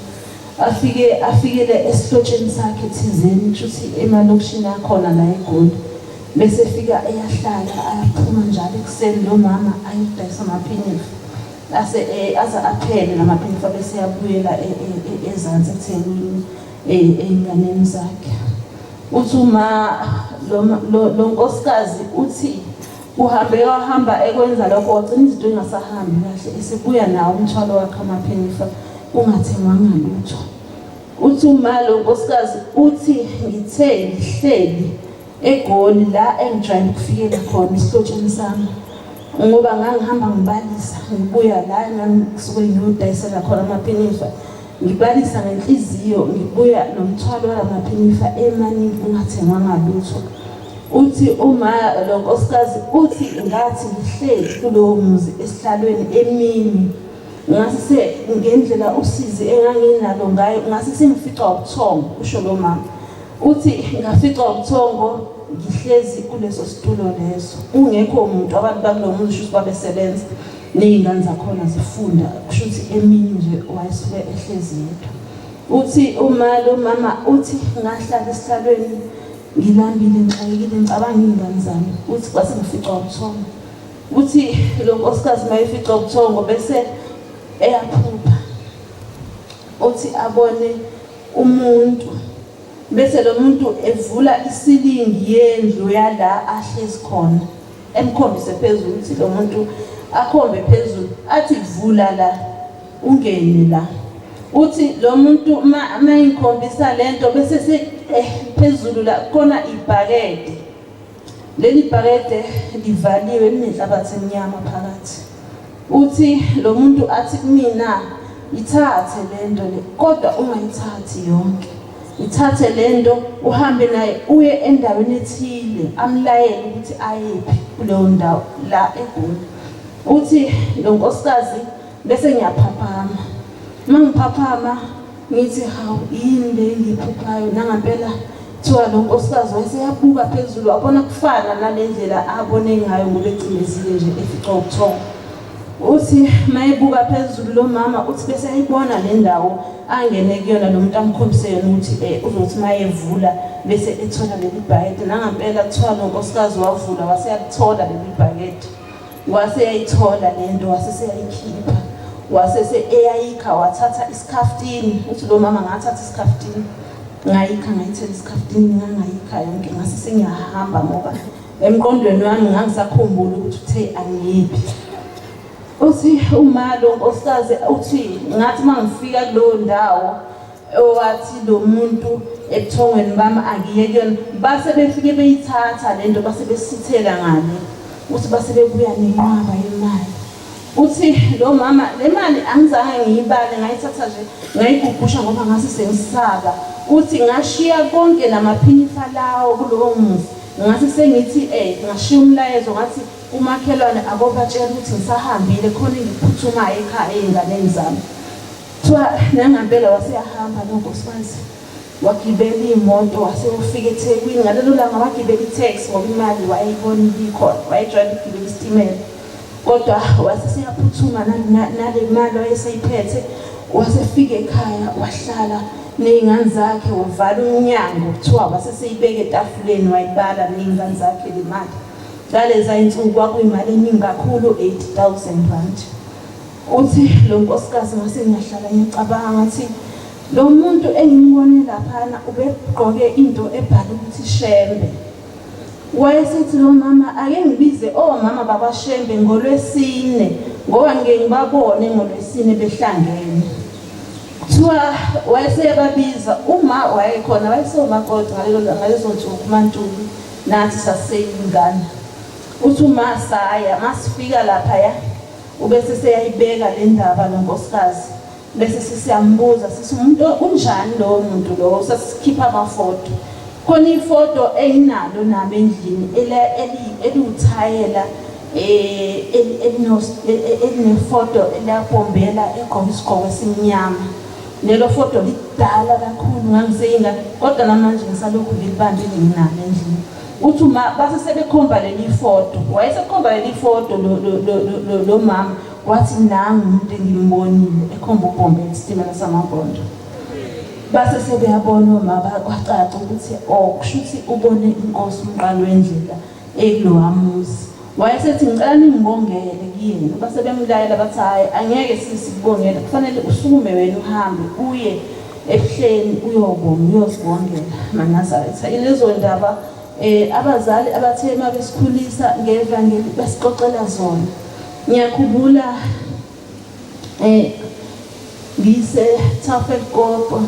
afikele esihlotsheni sakhe thizeni ukuthi emalokishini akhona la eGoli. Bese fika eyahlala ayaphuma njalo ekuseni lo mama ayidayisa amaphinifa aza aphele lamaphinifa bese yabuyela ezansi eThekwini einganeni zakhe. Uthi uma lo nkosikazi uthi wahamba ekwenza lokho wagcina izinto engasahambi kahle esebuya nawo umthwalo wakhe amaphinifa ungathengwanga lutho. Uthi uma lo nkosikazi uthi ngithe ngihleli eGoli la engijwayele ukufikela khona isihlotsheni sami ngoba ngangihamba ngibalisa ngibuya la ngisuke ngiyodayisela khona amaphinifa ngibalisa ngenhliziyo ngibuya nomthwalo walamaphinifa emaningi ungathengwanga lutho. Uthi uma lo nkosikazi uthi ngathi ngihleli kulowo muzi esihlalweni emini ngase ngendlela usizi enganginalo ngayo ngase sengifica ubuthongo usho lo mama. Uthi ngafica ubuthongo ngihlezi kuleso situlo leso ungekho umuntu abantu bakulomuzi ukuthi babesebenza nezingane zakhona zifunda kusho ukuthi emini nje wayesuke ehlezi yedwa. Uthi uma lo mama uthi ngahlala esihlalweni ngilambile ngixakekile ngicabanga izingane zami uthi kwase ngifica ubuthongo. Uthi lo nkosikazi mayifica ubuthongo bese eyaphupha uthi abone umuntu bese lo muntu evula isilingi yendlu yala ahlezi khona emkhombise phezulu uthi lo muntu akhombe phezulu athi vula la ungene la. Uthi lo muntu mayikhombisa lento bese phezulu la khona ibhakede. Leli bhakede livaliwe linehlabathi emnyama phakathi. Uthi lo muntu athi mina ithathe lento le kodwa ungayithathi yonke. Ithathe lento uhambe naye uye endaweni ethile amlayele ukuthi ayephi kuleyo ndawo la eGoli. Uthi lo nkosikazi bese ngiyaphaphama. Mangiphaphama ngithi hawu yini le ngiphuphayo nangempela thiwa lo nkosikazi wayeseyabuka phezulu wabona kufana nalendlela abone ngayo ngoba ecimezile nje efica ubuthongo. uthi mayibuka phezulu lo mama uthi bese ayibona le ndawo angene kuyona lo muntu amkhombise yona ukuthi uzothi mayevula bese ethola leli bhakede nangampela kuthiwa lo nkosikazi wavula waseyathola leli bhakede waseyayithola lento waseseyayikhipha wasese eyayikha wathatha isikhaftini uthi lo mama ngathatha isikhaftini ngayikha ngayithela isikhaftini ngangayikha yonke ngasise ngiyahamba ngoba emqondweni wami ngangisakhumbula ukuthi uthe angiphi uthi uma lo nkosikazi uthi ngathi mangifika kulo ndawo owathi lo muntu ebuthongweni bami angiye kuyona base befike beyithatha lento base besithela ngale uthi base bebuya nenqaba yemali uthi lo mama le mali angizange ngiyibale ngayithatha nje ngayigubhusha ngoba ngase sengisaba uthi ngashiya konke lamaphinifa lawo kulowo muzi ngase sengithi ngashiya umlayezo ngathi umakhelwane akobatshela ukuthi ngisahambile khona ngiphuthumayo ekhaya einganeni zami kuthiwa nangampela waseyahamba nonkosikazi wagibela imoto waseyofika eThekwini ngalelo langa wagibela itaxi ngoba imali wayeyibona ikhona wayejwayele ukugibela isitimela kodwa waseseyaphuthuma nale mali wayeseyiphethe wasefika ekhaya wahlala nezingane zakhe wavala umnyango kuthiwa waseseyibeka etafuleni wayibala nezingane zakhe le mali ngaleza insuku kwakuyimali eningi kakhulu 8,000 rand uthi lo nkosikazi ngase ngiyahlala ngicabanga ngathi lo muntu engimubone laphana ubegqoke into ebhala ukuthi Shembe wayesethi lo mama ake ngibize omama babaShembe ngoLwesine ngoba ngeke ngibabone ngoLwesine behlangene kuthiwa wayesebabiza uma wayekhona wayesomakoti ngalezo nsuku uMaNtuli nathi saseyingane uthi uma saya masifika lapha ya ubese seyayibeka le ndaba lonkosikazi bese sisiyambuza sithi umuntu unjani lo muntu lo sasikhipha amafoto khona ifoto eyinalo nami endlini eliuthayela elinefoto elabombela egqoka isigqoko esimnyama lelo foto lidala kakhulu ngangiseyinga kodwa namanje ngisalokhu ngilibambile nginalo endlini uthi uma base sebekhomba leli foto wayesekhomba leli foto lo mama wathi nangu umuntu engimbonile ekhomba ubombe isitimela samabhondo base sebeyabona uma kwacaca ukuthi kushuthi ubone inkosi umqalo wendlela ekulowamuzi wayesethi ngicela ningibongele kuyena base bemlayela bathi hayi angeke sisibongele kufanele usukume wena uhambe uye ebuhleni uyosibongela maNazaretha ilezo ndaba abazali abathema besikhulisa ngevangeli basixoxela zona ngiyakhumbula ngise Tafelkop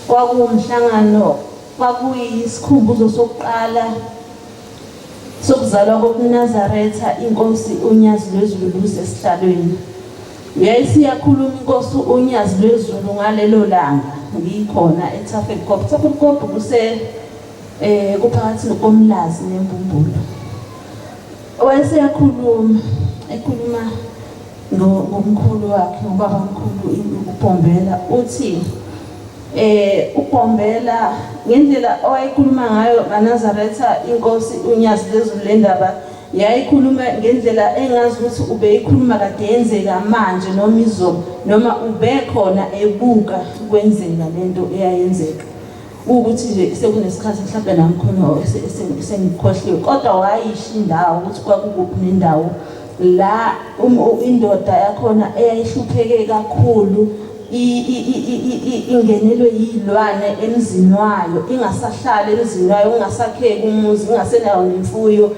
kwakumhlangano kwakuyisikhumbuzo sokuqala sokuzalwa kokuNazaretha inkosi uNyazi lweZulu sesihlalweni uyayisiyakhuluma inkosi uNyazi lweZulu ngalelo langa ngikhona eTafelkop Tafelkop kuse kuphakathi nokomlazi nembumbulu wayeseyakhuluma ekhuluma ngomkhulu wakhe ubaba mkhulu uBombela uthi uBombela ngendlela owayekhuluma ngayo maNazaretha inkosi uNyazi lweZulu le ndaba yayikhuluma ngendlela engazi ukuthi ubeyikhuluma kade yenzeka manje noma izolo noma ubekhona ebuka kwenzeka lento eyayenzeka ukuthi nje sekunesikhathi mhlawumbe nami khona sengikhohliwe kodwa wayisho indawo ukuthi kwakukuphi nendawo la indoda yakhona eyayihlupheke kakhulu ingenelwe yizilwane emzini wayo ingasahlali emzini wayo ungasakheki umuzi ingasenayo nemfuyo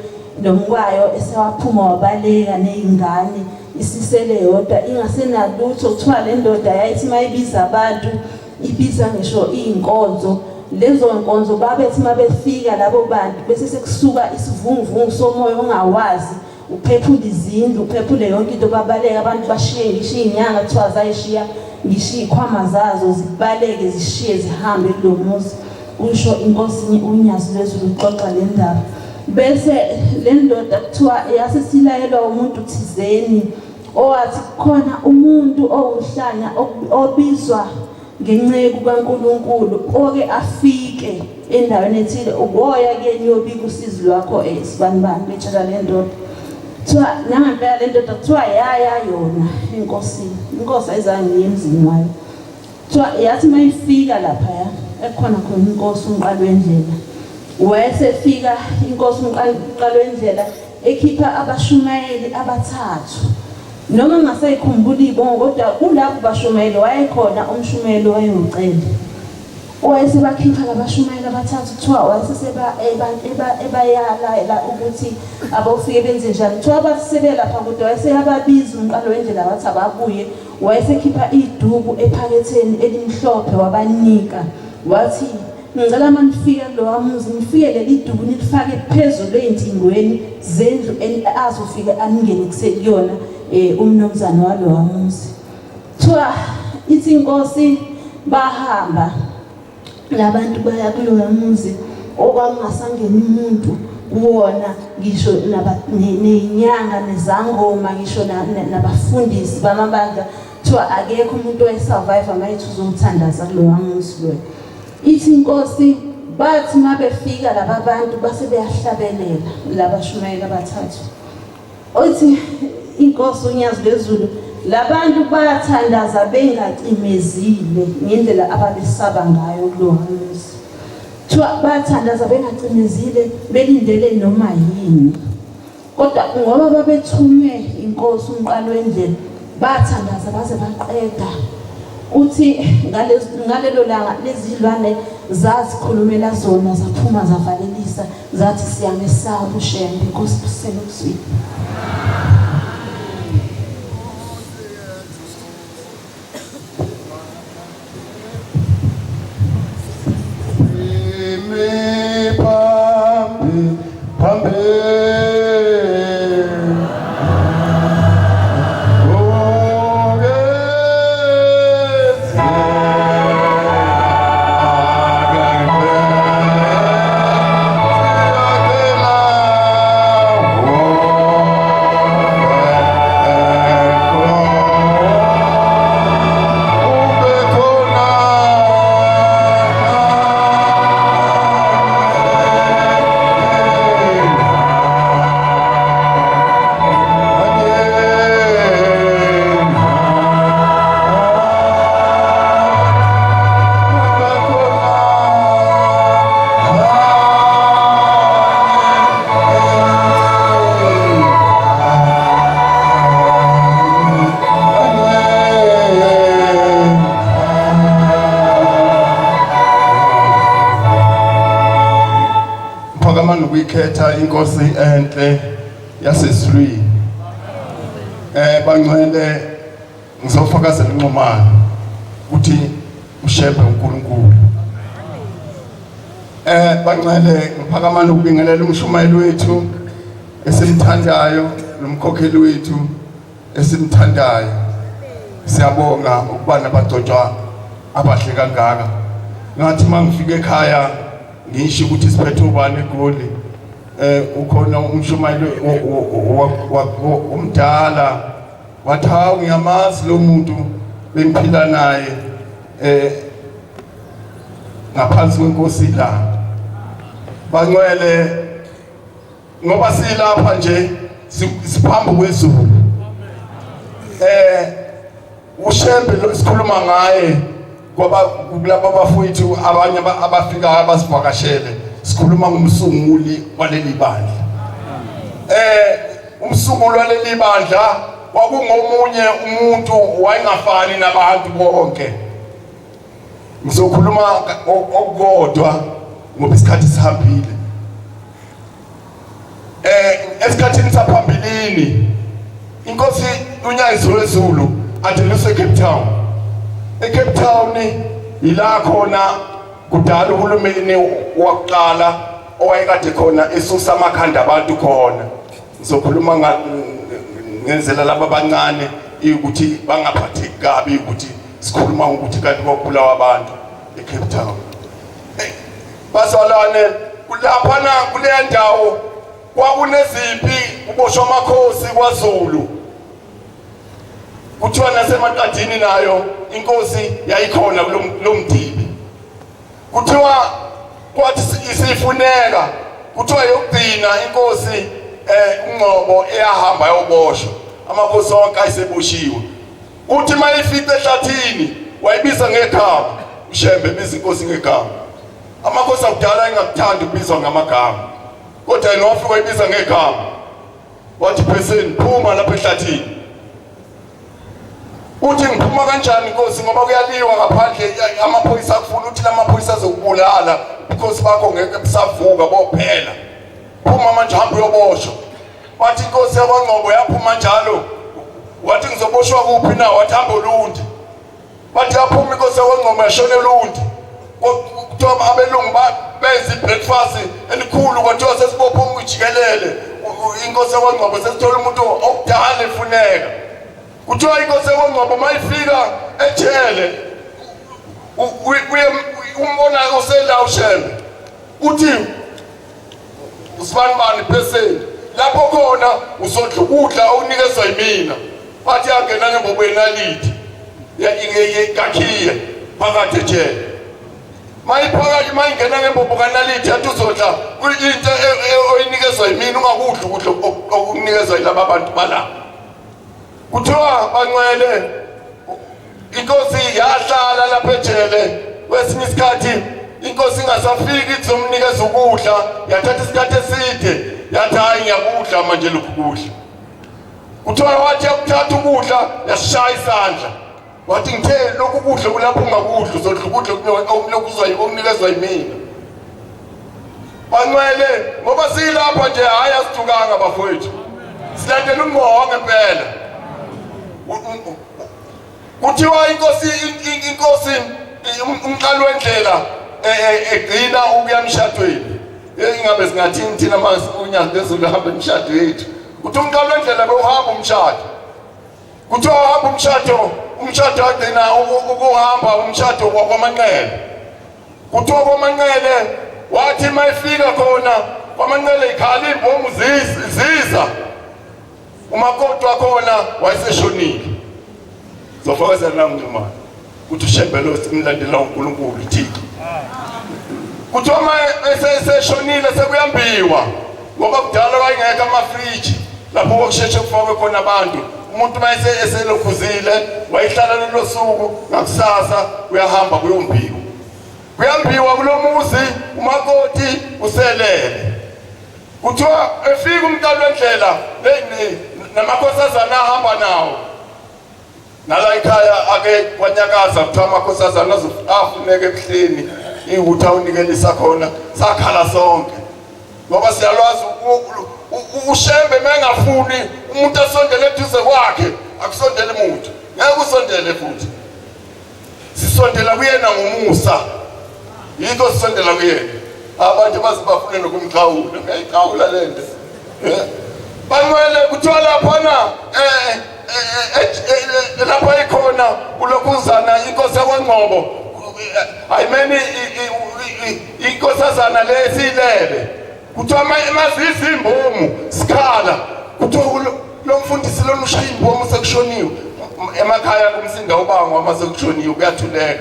nomkwayo esewaphuma wabaleka nezingane isisele yodwa ingasenalutho kuthiwa le ndoda yayithi mayibiza abantu ibiza ngisho inkonzo lezo nkonzo babethi mabefika labo bantu bese sekusuka isivunguvungu somoya ongawazi uphephula izindlu uphephule yonke into babaleka abantu bashiye ngisho inyanga kuthiwa zayishiya ngisho ikhwama zazo zibaleke zishiye zihambe kulomuzi usho inkosi uNyazi lweZulu uxoxa le ndaba bese le ndoda kuthiwa yasesilayelwa umuntu thizeni owathi khona umuntu owuhlanya obizwa ngenceku kaNkuluNkulu oke afike endaweni ethile uboya ke niyobika usizi lwakho sibanibani betshela le ndoda kuthiwa nangempela le ndoda kuthiwa yaya yona inkosi ayizange ngiye emzini wayo. Kuthiwa yathi mayifika lapha ekhona khona inkosi umqalo wendlela. Wayesefika inkosi umqalo wendlela ekhipha abashumayeli abathathu. Noma ngaseyikhumbula ibongo kodwa kulapho bashumayeli wayekhona umshumayeli wayengcele. Wayesebakhipha labashumayeli abathathu kuthiwa wayeseba ebayala ukuthi abawufike benze njani. Kuthiwa basebela lapha kodwa wayeseyababiza umqalo wendlela wathi ababuye. Wayesekhipha iduku ephaketheni elimhlophe wabanika wathi ngicela manifike lo muzi nifike leli duku nilifake phezulu eintingweni zendlu azofike aningene kuseliyona umnomzana walo wamuzi. Kuthiwa ithi inkosi bahamba labantu baya kuloya muzi okwangasangeni umuntu kuwona ngisho nezinyanga nezangoma ngisho nabafundisi bamabandla. Kuthiwa akekho umuntu oyesurvive mayethu uzomthandaza kuloya muzi lo. Ithi inkosi bathi mabefika laba bantu base beyahlabelela labashumayeli abathathu. Uthi inkosi unyazi lezulu labantu bayathandaza bengacimezile ngendlela ababesaba ngayo kuloya muzi. Kuthiwa bayathandaza bengacimezile belindele noma yini. Kodwa ngoba babethunywe inkosi umqalo wendlela bathandaza baze baqeda. Uthi ngalelo langa lezilwane zazikhulumela zona zaphuma zavalelisa zathi siyamesaba uShembe inkosi uSelukuzwile. Khetha inkosi enhle yasezulwini bangcwele ngizofakazela inqomane ukuthi uShembe uNkulunkulu bangcwele ngiphakamana ukubingelela umshumayeli wethu esimthandayo nomkhokheli wethu esimthandayo. Siyabonga ukuba nabagcotshwa abahle kangaka. Ngathi mangifika ekhaya ngisho ukuthi siphethe ubani eGoli ukhona umshumayeli umdala wathi hawu ngiyamazi lo muntu bengiphila naye ngaphansi kwenkosi la. Bangcwele ngoba silapha nje siphambi kwezulu uShembe lo sikhuluma ngaye ngoba kulabo bafowethu abanye abafika abasivakashele sikhuluma ngumsunguli waleli bandla. Umsunguli waleli bandla kwakungomunye umuntu wayengafani nabantu bonke. Ngizokhuluma okukodwa ngoba isikhathi sihambile. Esikhathini saphambilini inkosi uNyayizo wezulu adeluswe eCape Town. eCape Town ila khona kudala uhulumeni waqala owayekade khona esusa amakhanda abantu khona. Ngizokhuluma ngenzela laba abancane ukuthi bangaphatheki kabi ukuthi sikhuluma ukuthi kanti kokubulawa abantu eCape Town. Bazalwane kulaphana kule ndawo kwakunezimpi uboshwa amakhosi kwaZulu. Kuthiwa naseMaqadini nayo inkosi yayikhona kulomdibi. Kuthiwa kwathi isifuneka kuthiwa yokugcina inkosi uNgcobo eyahamba yoboshwa amakhosi onke ayiseboshiwe uthi mayifica ehlathini wayibiza ngegama uShembe biza inkosi ngegama amakhosi akudala engakuthanda ukubizwa ngamagama kodwa yena wafika wayibiza ngegama wathi pheseni phuma lapha ehlathini uthi ngiphuma kanjani inkosi ngoba kuyaliwa ngaphandle amaphoyisa akufuna uthi lamaphoyisa azokubulala because bakho ngeke busavuka bophela phuma manje hamba uyoboshwa wathi inkosi yakwaNgcobo yaphuma njalo wathi ngizoboshwa kuphi na wathi hamba uLundi wathi yaphuma inkosi yakwaNgcobo yashona eLundi kuthiwa abelungu benza ibreakfast elikhulu kwathiwa sesibopha umjikelele inkosi yakwaNgcobo sesithola umuntu okudala efuneka kuthiwa inkosi yakwaNgcobo mayifika ejele umbona usela uShembe uthi usibanibani pheseni lapho khona usodla ukudla okunikezwa yimina wathi yangena ngembobweni nalithi yakhiye phakathi ejele mayiphakathi mayingena ngembobo kanalithi yathi uzodla into oyinikezwa yimina ungakudla ukudla okunikezwa yilaba abantu balapha kuthiwa bancwele inkosi yahlala lapha ejele kwesinye isikhathi inkosi ingasafiki kuzomnikeza ukudla yathatha isikhathi eside yathi hayi ngiyakudla manje lokhu kudla kuthiwa wathi yakuthatha ukudla yasishaya isandla wathi ngithe lokhu kudla kulapho ungakudla uzodla ukudla okunikezwa yimina bancwele ngoba silapha nje hayi asithukanga bafowethu silandela umoya ngempela kuthiwa inkosi umqalo wendlela egcina ukuya emshadweni ingabe singathini thina manje unyaka lezulu hamba emshado wethu kuthi umqalo wendlela bewuhamba umshado kuthiwa uhamba umshado agcina ukuhamba umshado kwaManqele kuthiwa kwaManqele wathi mayifika khona kwaManqele ikhala imbomu ziza umakoti wakhona wayeseshonile zofakazela namncumana kuthi uShembe lo simlandela uNkulunkulu Thixo kuthiwa eseshonile sekuyambiwa ngoba kudala wayengeka amafriji lapho okusheshe kufakwe khona abantu umuntu mayese eselokhuzile wayihlala lelo suku ngakusasa uyahamba kuyambiwa kulomuzi umakoti uselele kuthiwa efika umntwana wendlela namakhosazana ahamba nawo nala ekhaya ake kwanyakaza kuthiwa amakhosazana afuneka ebuhleni iwuthi awunikelisa khona sakhala sonke ngoba siyalwazi uShembe mengafuni umuntu asondele eduze kwakhe akusondele umuntu ngeke usondele futhi sisondela kuyena ngomusa yikho sisondela kuyena abantu bazibafune nokumqhawula ngayiqhawula lento banwele kuthiwa laphana lapha ikhona ulokhuzana inkosi yakwaNgcobo ayimeni inkosazana lesilele kuthiwa mazisi imbomu sikhala kuthiwa lo mfundisi lona ushaya imbomu sekushoniwe emakhaya kumsinda ubangwa uma sekushoniwe kuyathuleka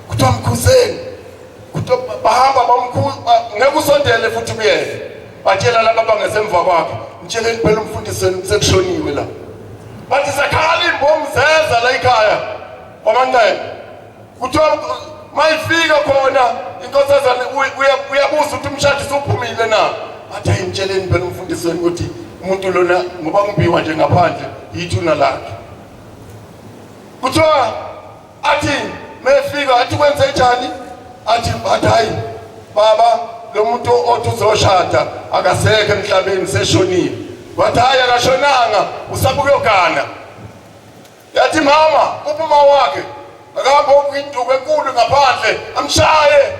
kuthiwa mkhuzeni kuthiwa bahamba ngeke usondele futhi kuyena batshela laba abangesemva kwakhe mtsheleni phela umfundisi sekushoniwe la bathi sakhala imbomu zeza la ekhaya kwaManqele kuthiwa mayifika khona inkosazana uyabuza ukuthi umshado usuphumile na athi ayimtsheleni phela umfundisi wenu ukuthi umuntu lona ngoba ngibiwa nje ngaphandle yithuna lakhe kuthiwa athi mayifika athi kwenze njani athi hayi baba lo muntu othi uzoshada akasekho emhlabeni seshonile wathi hayi akashonanga usabukuyogana yathi mama uphuma wakhe akahamba ukuinduku enkulu ngaphandle amshaye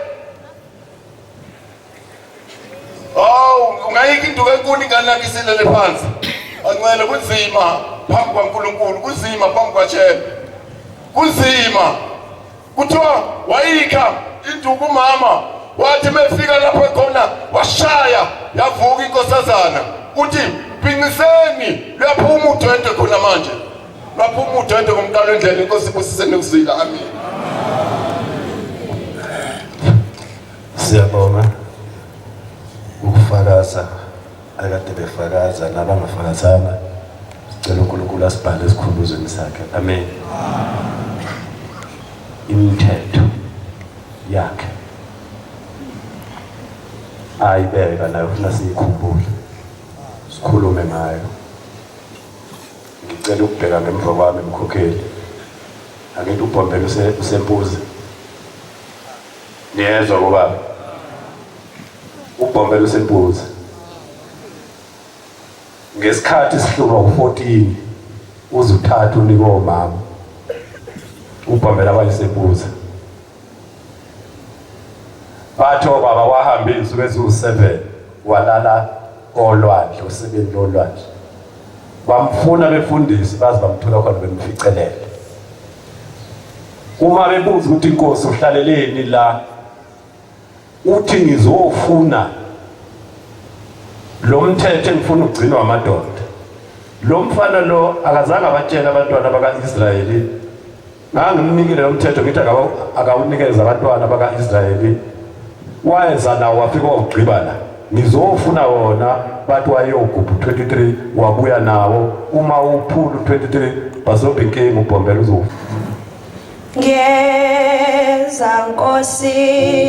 ungayiki induku enkulu inganakisile phansi ancele kunzima phambi kwaNkulunkulu kunzima phambi kwaShembe kunzima kuthiwa wayikha induku mama wathi mefika lapho khona washaya yavuka inkosazana uthi pinqiseni luyaphuma udwendwe khona manje baphuma udwendwe kumntwana wendlela inkosi ibusise nokuzila amen siyabonga ukufakaza akade befakaza nabangafakazanga sicela uNkulunkulu asibhale esikhumbuzo sakhe. Amen. Imithetho yakhe ayibeka nayo ufuna siyikhumbule sikhulume ngayo. Ngicela ukubheka ngemva kwami emkhokheli. Angithi uBhombela usempuzi. Niyezwa baba? uBhombela usempuzi. Ngesikhathi sihlulwa u14 uzuthatha unika omama. uBhombela wayesempuzi. Batho baba wahamba insuku eziwu7 walala olwandle usebenzi olwandle. Bamfuna befundisi baze bamthola khona bemficelele. Uma bebuza ukuthi inkosi uhlaleleni la uthi ngizofuna lo mthetho engifuna ugcinwa amadoda. Lo mfana lo akazange abatshela abantwana bakaIsrayeli. Ngangimnikile lo mthetho ngithi akawunikeza abantwana bakaIsrayeli. Wayeza nawo wafika wagqibana. Ngizofuna wona bathi wayogubhu 23 wabuya nawo. Uma uphulu 23 bazobha inkinga uBhombela uzofa. Ngeza Nkosi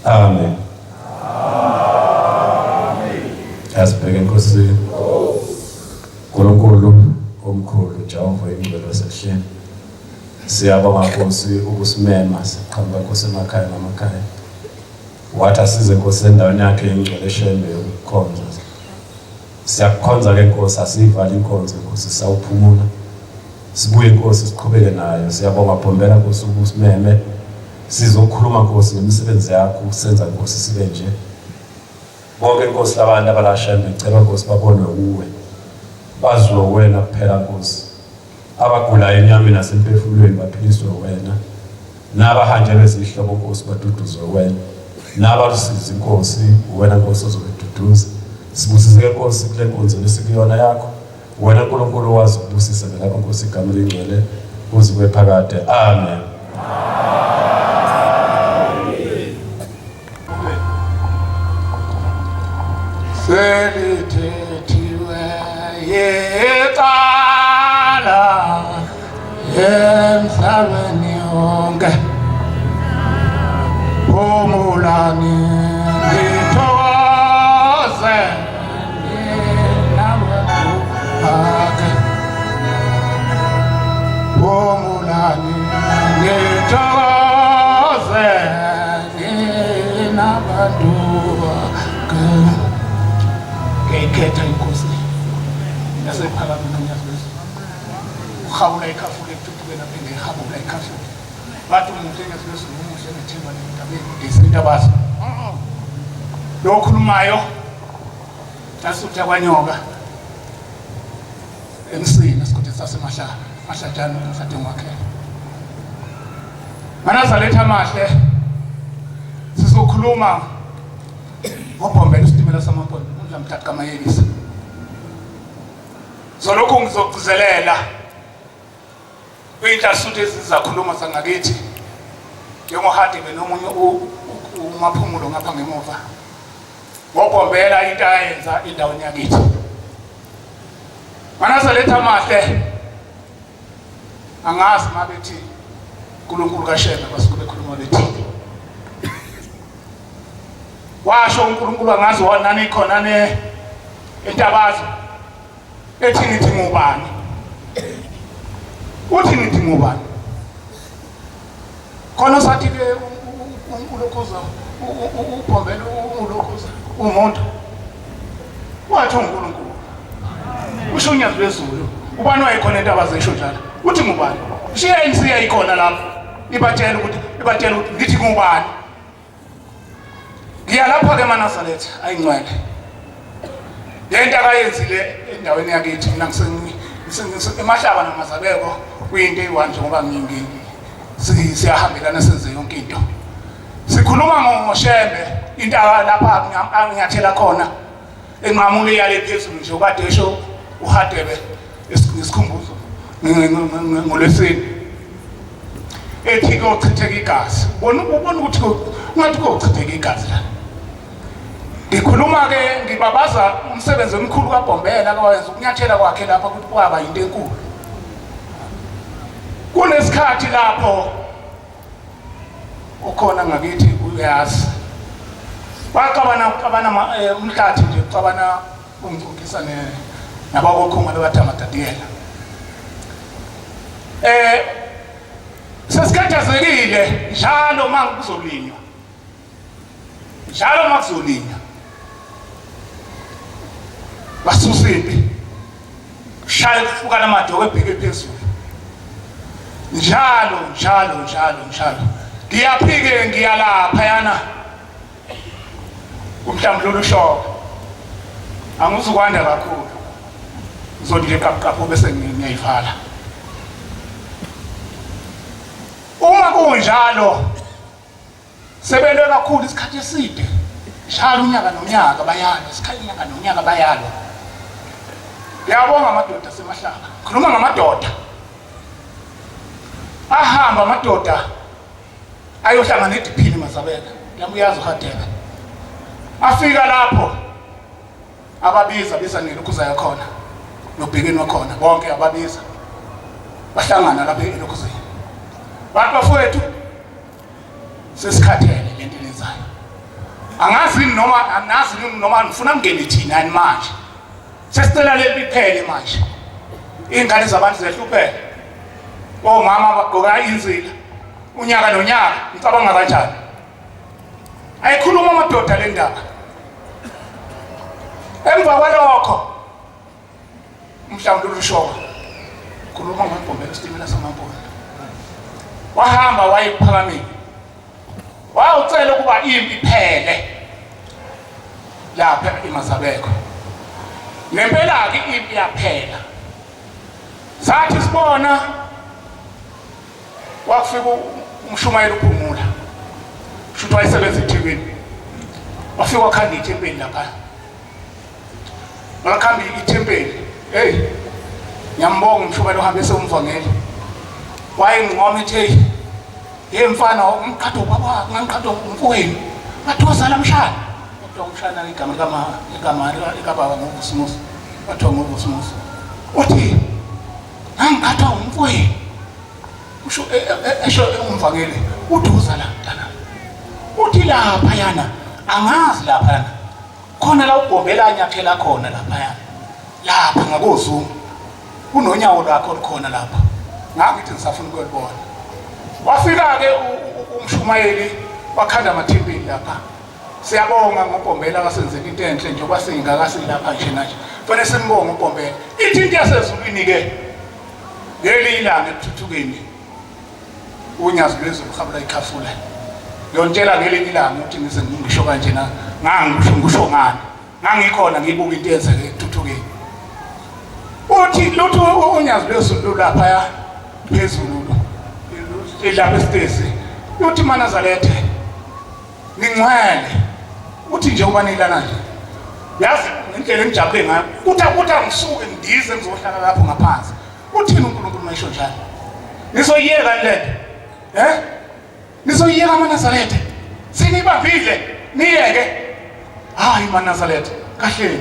Amen. Asibheke Nkosi uNkulunkulu omkhulu Jehova ingcwele sekuhleni. Siyabonga Nkosi ukusimema siqhamuka Nkosi emakhaya namakhaya. Wathi asize Nkosi endaweni yakhe ingcwele shembe yokukhonza. Siyakukhonza ke Nkosi, asivali inkonzo Nkosi sawuphumula. Sibuye Nkosi siqhubeke nayo. Siyabonga Phombela Nkosi ukusimeme. Sizokhuluma Nkosi ngemisebenzi yakho usenza Nkosi sibe nje. Bonke Nkosi labantu abalashembe ngicela Nkosi babone kuwe. Bazwe wena kuphela Nkosi. Abagula enyameni nasemphefumulweni baphiliswe wena. Nabahanjelwe izihlobo Nkosi baduduzwe wena. Nabalusizi Nkosi wena Nkosi ozobeduduza. Sibusise Nkosi kule nkonzo lesikuyona yakho. Wena uNkulunkulu wazi ukubusisa ngalapha Nkosi igama lengcwele kuze kube phakade. Amen. Selithethiwe yecala emhlabeni wonke phumulani ngithokoze nabantu bakhe phumulani ngithokoze nabantu bakhe. Ngekhetha inkosi nasephalamende ngiyazisa ukhawula ikhafule ekuthuthukela phinde ehabula ikhafule bathi umuntu engazisa umuhle nethemba nemindabeni ngesinto abazi lo khulumayo tasutha kwanyoka emsini esikhothe sasemahlala mahlatshana emhlatsheni wakhe manazaletha amahle sizokhuluma ngobhombela isitimela samaphondo mthatha kamayelisa zolokhu ngizogcizelela kwinhlasuthi ezizakhuluma zangakithi njengohadi benomunye umaphumulo ngapha ngemuva ngobhombela into ayenza endaweni yakithi manazaletha amahle angazi mabethi uNkulunkulu kaShembe basikube khuluma bethi washo uNkulunkulu angazi wanani khona entabazo ethi nithi ngubani uthi nithi ngubani khona sathi ke uNkulunkulu ubhombela uNkulunkulu umuntu wathi uNkulunkulu usho uNyazi lwezulu ubani wayekhona entabazo esho njalo uthi ngubani shiya insiya ikhona lapho ibatshela ukuthi ngithi ngubani. Ngiyalapha ke manazaletha ayingcwele lento akayenzile endaweni yakithi mina emahlaba namazabeko kuyinto eyiwanje ngoba ngingi siyahambelana senze yonke into sikhuluma ngoShembe into lapha nginyathela khona enqamulo yale phezulu nje okade esho uHadebe isikhumbuzo ngolesini ethi kochitheka igazi ubona ukuthi ngathi kochitheka igazi la ngikhuluma ke ngibabaza umsebenzi omkhulu kaBhombela akawenza ukunyathela kwakhe lapha ukuthi kwaba into enkulu kunesikhathi lapho ukhona ngakithi uyazi waqabana umhlathi nje ucabana umgcokisa nabakokhuma bebathi amadadiyela Sesikhathazekile njalo makuzolinywa. Njalo makuzolinywa. Basusimbi. Shaya kufuka namadoko ebheke phezulu. Njalo. Ngiyaphike ngiyalapha yana. Umhlambululo shoko. Angizukwanda kakhulu. Ngizothi nje kapho bese ngiyayivala. Uma kunjalo sebelwe kakhulu isikhathi eside. Njalo unyaka nonyaka bayalo, isikhathi unyaka nonyaka bayalo. Ngiyabonga amadoda semahlanga. Khuluma ngamadoda. Ahamba amadoda ayohlangana ediphini Mazabela. Nami uyazi uhateka. Afika lapho ababiza nelokhuza yakhona nobhekeni wakhona bonke ababiza bahlangana lapha elokhuzeni. Bantu bafowethu sesikhathele lento lenzayo. Angazi noma ngifuna ngene thina manje. Sesicela liphele manje. Ingane zabantu zehluphele. Omama bagqoka inzila. Unyaka nonyaka ngicabanga kanjani? Ayikhuluma amadoda le ndaba. Emva kwalokho umhlambululo ushoko. Khuluma ngombombela isitimela samampondo. Wahamba wayephakamile. Wawucela ukuba impi iphele lapha eMazabeko. Ngempela ke impi yaphela. Sathi sibona wafika umshumayeli uphumula. Shuthi wayesebenza eThekwini. Wafika wakhanda ithempeli lapha. Wakhanda ithempeli. Hey. Ngiyambonga umshumayeli uhambe esemvangeli. Wayengqoma ethi yemfana umkhatho baba ngangikhatho umfowenu. Bathoza lamshana. Umshana igama likababa ngoVusumuzi. Bathiwa ngoVusumuzi. Uthi ngangikhatha umfowenu. Usho esho umvangeli uduza la mntana. Uthi lapha yana angazi lapha yana. Khona la ugombela anyathela khona lapha yana. Lapha ngakozungu. Unonyawo lakho likhona lapha. Ngakithi ngisafuna ukuyibona. Wafika ke umshumayeli wakhanda amathempeli lapha. Siyabonga ngoBombela kasenzeka into enhle nje kwasingakasi lapha nje manje. Fanele simbonge uBombela. Ithi into yasezulwini ke ngelilanga ethuthukeni. Unyazi lwezulu khabula ikhafula. Yontshela ngelinye ilanga ukuthi ngize ngisho kanje na ngisho ngani. Ngangikhona ngibuka into eyenzeke ethuthukeni. Uthi lutho unyazi lwezulu lapha phezulu lapha esitezi. Uthi Manazaretha ningcwele. Uthi nje uba nilana nje. Yazi indlela engijabule ngayo. Uthi ngisuke ndize ngizohlala lapho ngaphansi. Uthini uNkulunkulu mayisho njalo? Nizoyiyeka lento. Nizoyiyeka Manazaretha. Sinibambile niyeke. Hayi Manazaretha. Kahle.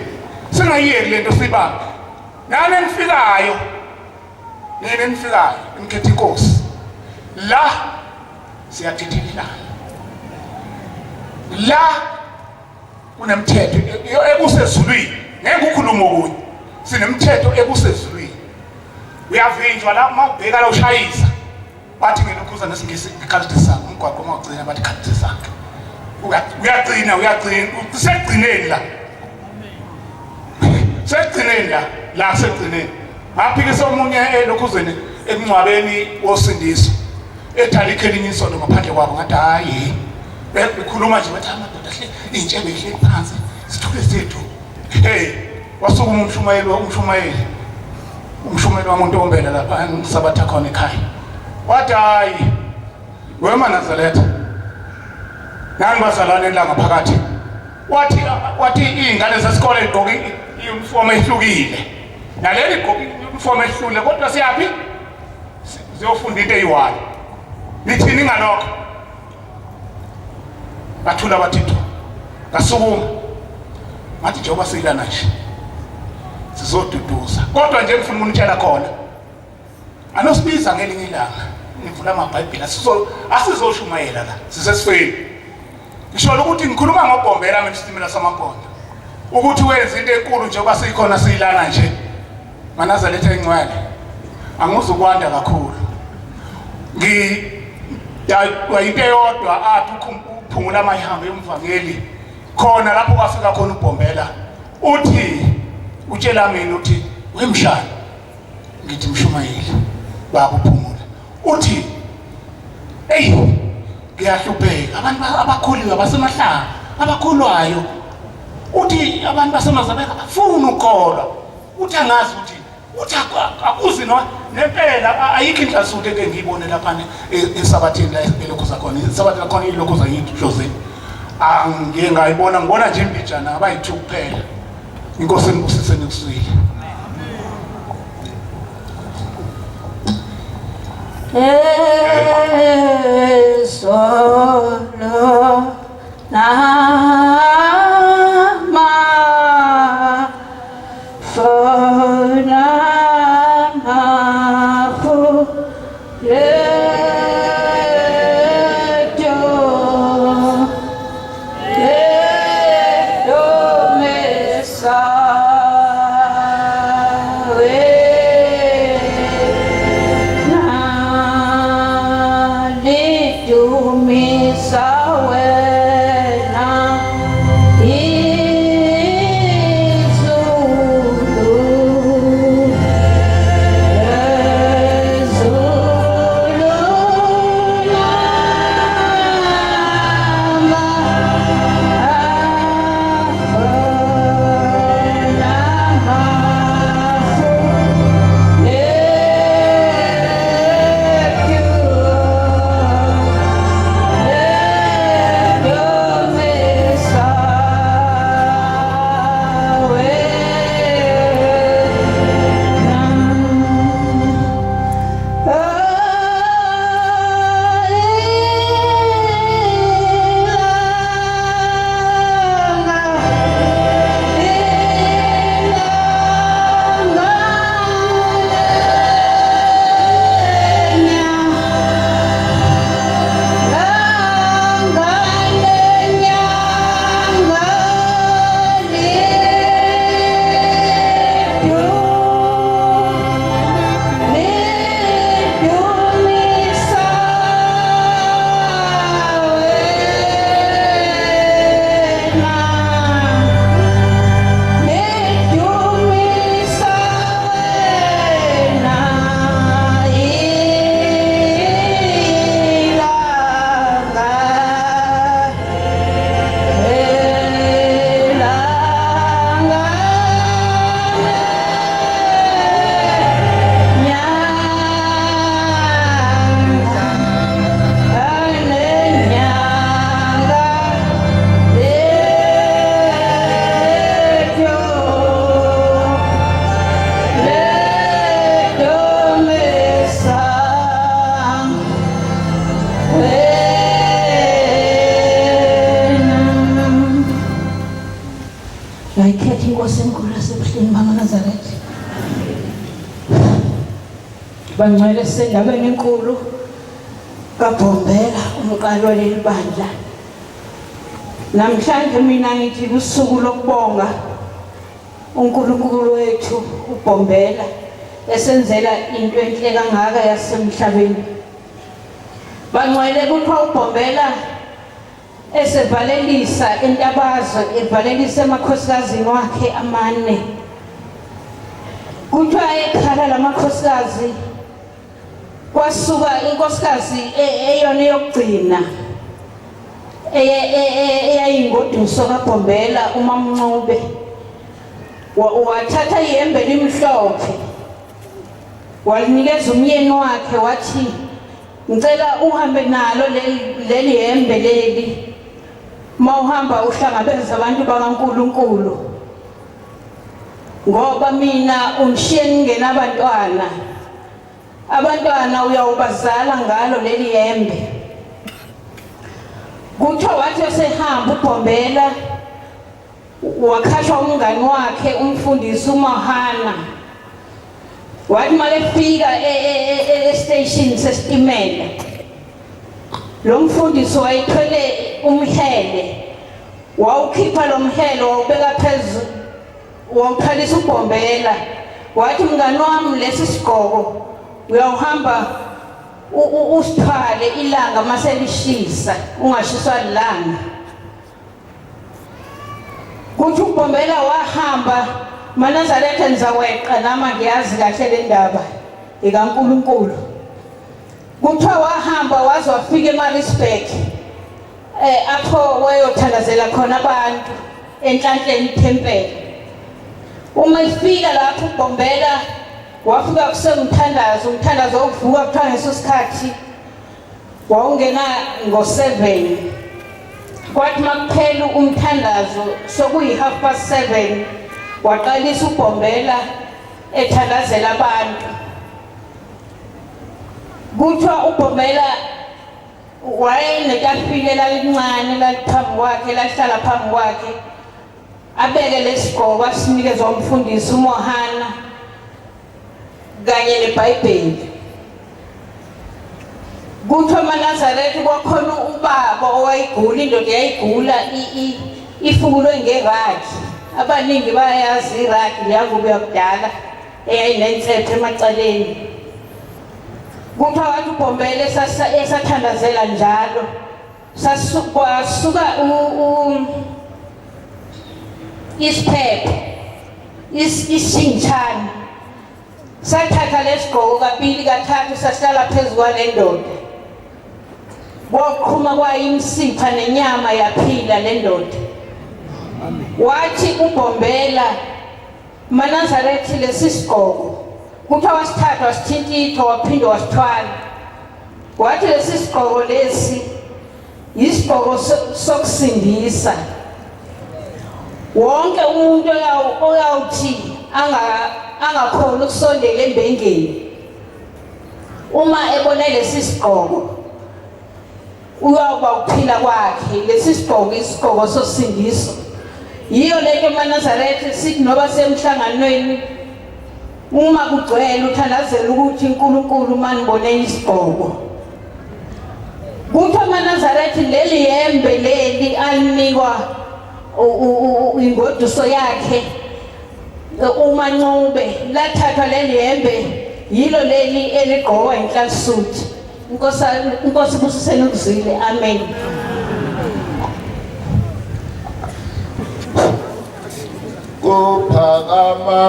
Singayiyeki lento sibambe. Nane nifikayo. Ngikhethe inkosi. La siyathithilana. La kunemthetho ekusezulwini. Ngeke ukhuluma okunye. Sinemthetho ekusezulwini. Uyavinjwa la mawubheka la ushayisa. Bathi ngelokhuza nesingisi ikalite sakho umgwaqo mawugcina bathi ikalite sakhe. Uyagcina usegcineni la. Segcineni la segcineni. Aphikisa omunye elokhuzeni ekungcwabeni wosindiso. Ethalike elinye isondo ngaphandle kwabo ngathi hayi. Bekhuluma nje bathi amadoda hle intshebe ihle phansi sithule sethu. Hey, wasukuma umshumayeli waMontombela lapha ngisabatha khona ekhaya. Wathi hayi weManazaretha. Nani bazalwane la ngaphakathi. Wathi izingane zesikole igqoka uniform ehlukile. Naleli igqoka uniform ehlule kodwa siyapi? Ziyofunda into eyi-1. Nithini ngalokho? Bathula bathitho. Ngasukuma. Ngathi njengoba siyilana nje. Sizoduduza. Kodwa nje ngifuna ukunitshela khona. Anosibiza ngelinye ilanga. Ngivula amabhayibheli asizoshumayela la. Sisesifeni. Ngisho ukuthi ngikhuluma ngoBombela mina isitimela samampondo. Ukuthi wenza into enkulu njengoba sikhona siyilana nje. Manazaretha engcwele. Angizukwanda kakhulu. wayinto eyodwa athi uphungula amayihambe yomvangeli khona lapho kwafika khona uBhombela uthi utshela mina uthi wemshana ngithi Mshumayeli baba uphumula uthi ngiyahlupheka abantu abakholiwe abasemahlanga abakholwayo uthi abantu basemazabeka afuna ukholwa uthi angazi uthi akuzi no nempela ayikho inhlasuthe eke ngiyibone lapha esabathini la elokhuza khona isabathi la khona ilokhuza yithi Jose ngiye ngayibona ngibona nje imbijana abayi2 kuphela inkosi enibusise nikusile solo nama fona mafu lejo mesa Ngayikhetha inkosi enkulu yasebuhleni Mama Nazareth. Bangcwele sendabeni enkulu kaBhombela umqalo leli bandla. Namhlanje mina ngithi usuku lokubonga uNkulunkulu wethu uBhombela esenzela into enhle kangaka yasemhlabeni. Bangcwele kuthiwa uBhombela esevalelisa entabazo evalelisa emakhosikazi wakhe amane kuthiwa ekhala lamakhosikazi kwasuka inkosikazi eyona yokugcina eyayingoduso kaBhombela uMamncube wathatha ihembe limhlophe walinikeza umyeni wakhe wathi ngicela uhambe nalo leli hembe leli mawuhamba uhlangabeza abantu bakaNkulunkulu ngoba mina ungishiye ngingena abantwana uyawubazala ngalo leli hembe. Kuthiwa wathi esehamba uBhombela wakhashwa umngani wakhe umfundisi uMahana wathi malefika estation sesitimela lo mfundisi wayithwele umhele wawukhipha lo mhele wawubeka phezulu wawuphalisa uBhombela wathi mngani wami lesi sigqoko uyawuhamba usithwale ilanga maselishisa ungashiswa ilanga. Kuthi uBombela wahamba Manazaretha nizaweqa nama ngiyazi kahle le ndaba ikaNkulunkulu. Kuthiwa wahamba waze wafika eMaritzburg apho wayothandazela khona abantu enhlanhleni iThempeli. Uma ifika lapho uBombela wafika kusemthandazo, umthandazo wokuvuka kuthiwa ngeso sikhathi wawungena ngo-7. Kwathi makuphela umthandazo sokuyi7:30 waqalisa uBombela ethandazela abantu. Kuthiwa uBombela wayenetafile lalincane laphambi kwakhe lahlala phambi kwakhe abeke lesigqoko asinikezwa umfundisi uMohana kanye neBhayibheli. Kuthiwa eNazaretha kwakhona ubaba owayigula, indoda yayigula ifubulwe ngeragi. Abaningi bayazi iragi yakubuya kudala eyayinensepho emacaleni. Kuthiwa wathi uBombela esathandazela njalo kwasuka isiphepho isingitshana sathatha lesigqoko kabili kathathu sahlala phezu kwale ndoda. Kwaqhuma kwayimsipha nenyama yaphila le ndoda. Wathi uBombela Manazaretha lesi sigqoko kuthiwa wasithatha wasithintitha waphinde wasithwala. Wathi lesi sigqoko lesi yisigqoko sokusindisa. Wonke umuntu oyawuthi angakhona ukusondela embengeni uma ebona lesi sigqoko uyawuba ukuphila kwakhe. Lesi sigqoko isigqoko sosindiso. Yiyo lento eManazaretha sithi noba semhlanganweni uma kugcwele uthandazela ukuthi uNkulunkulu manibone isigqoko. Kuthiwa eManazaretha leli yembe leli alinikwa ingoduso yakhe uMancube lathathwa leli yembe yilo leli eligqokwa inhlansuthi. Inkosi busiseni ukuzile. Amen. Kuphakama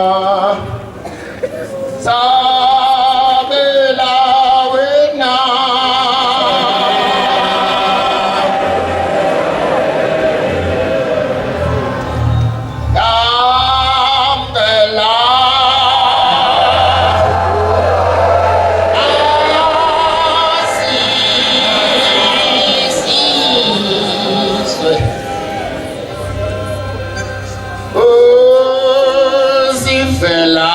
sabela wena Fela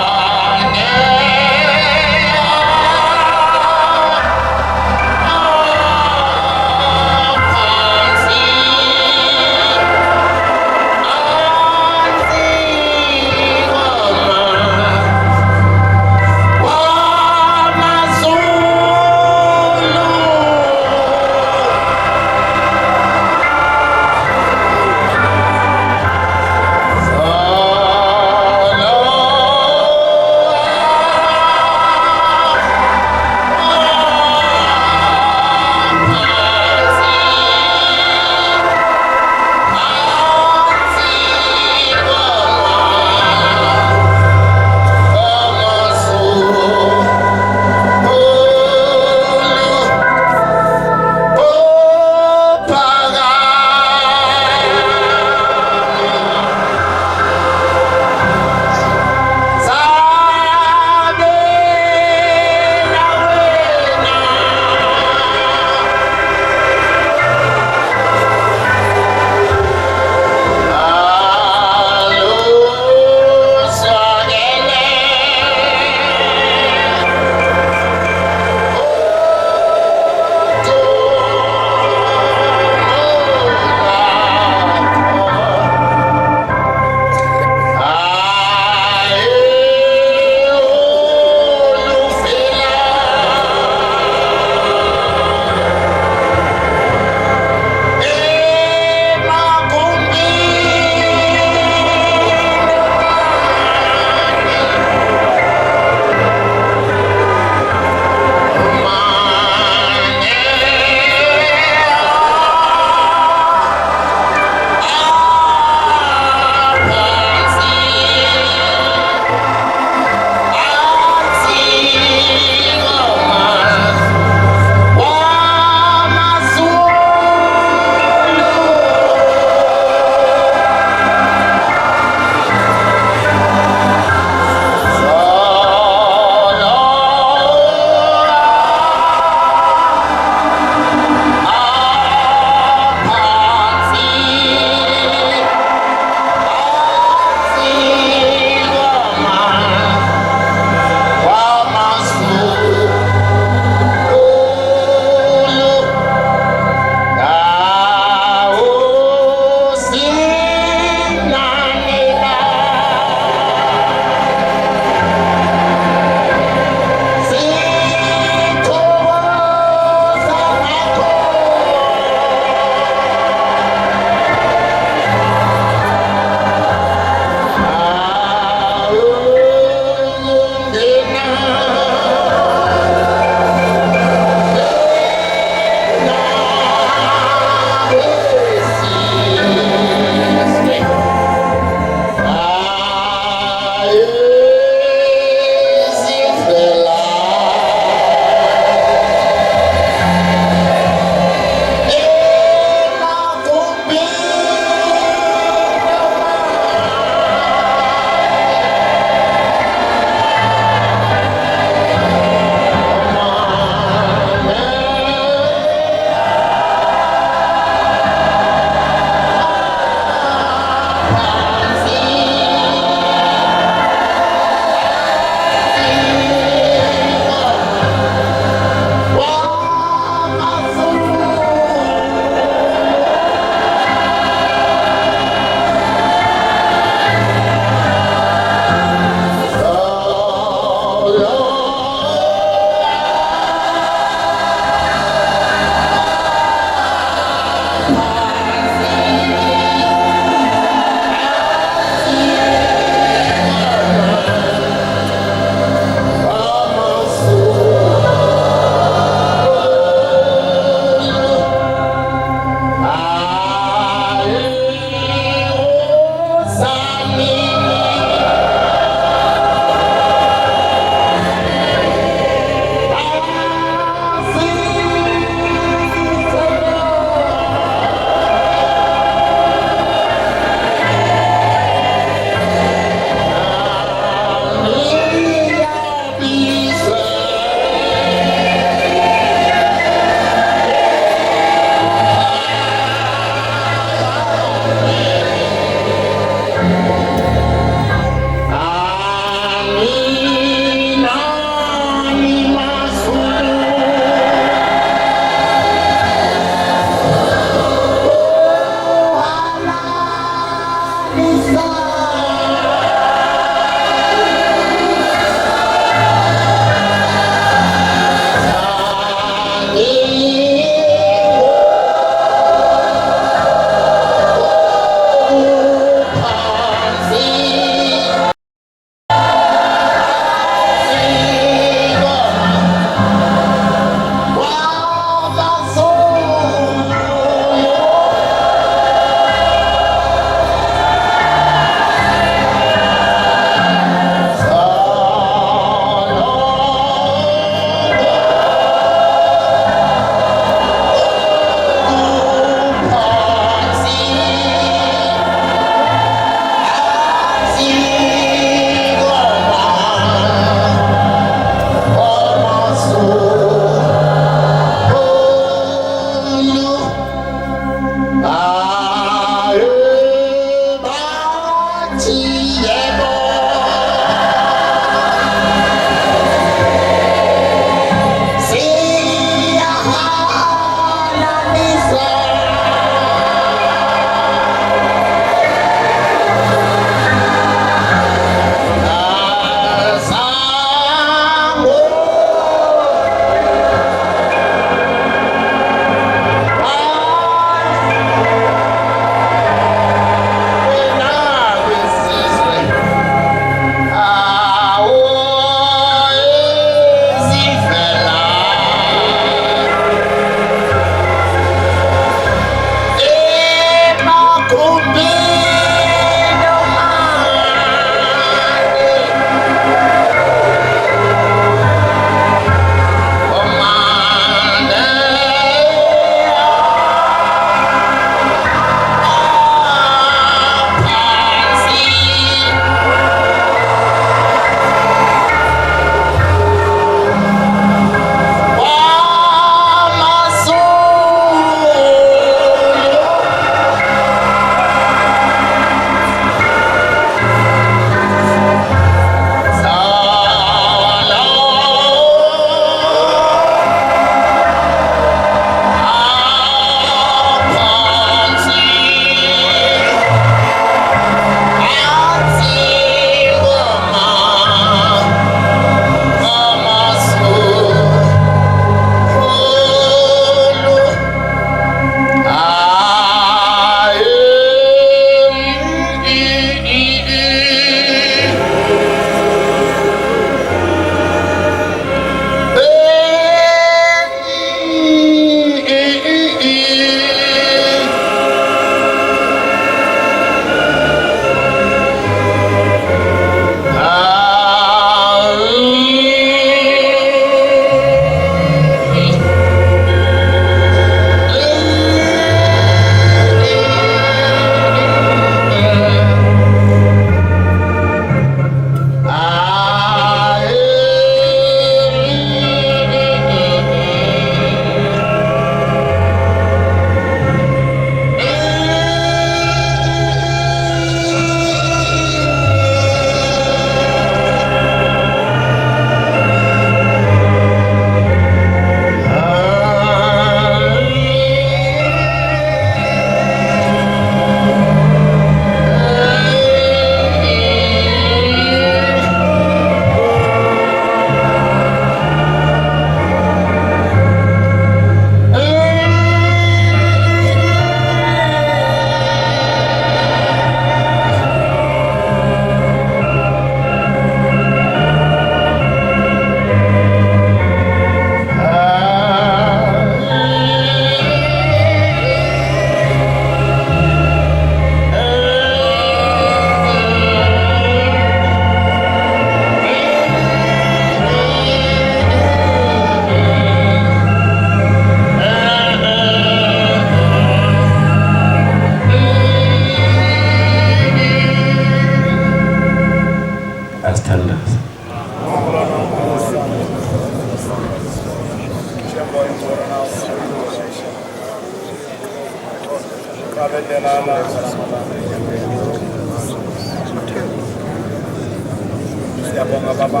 Siyabonga baba.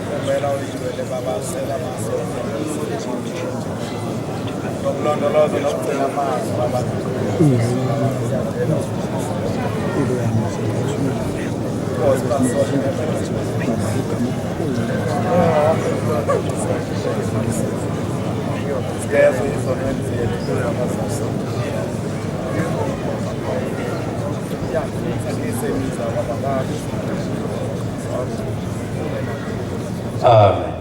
Kumela uyiwele baba sela maso. Nokulondoloza nokugcina amanzi baba. Amen.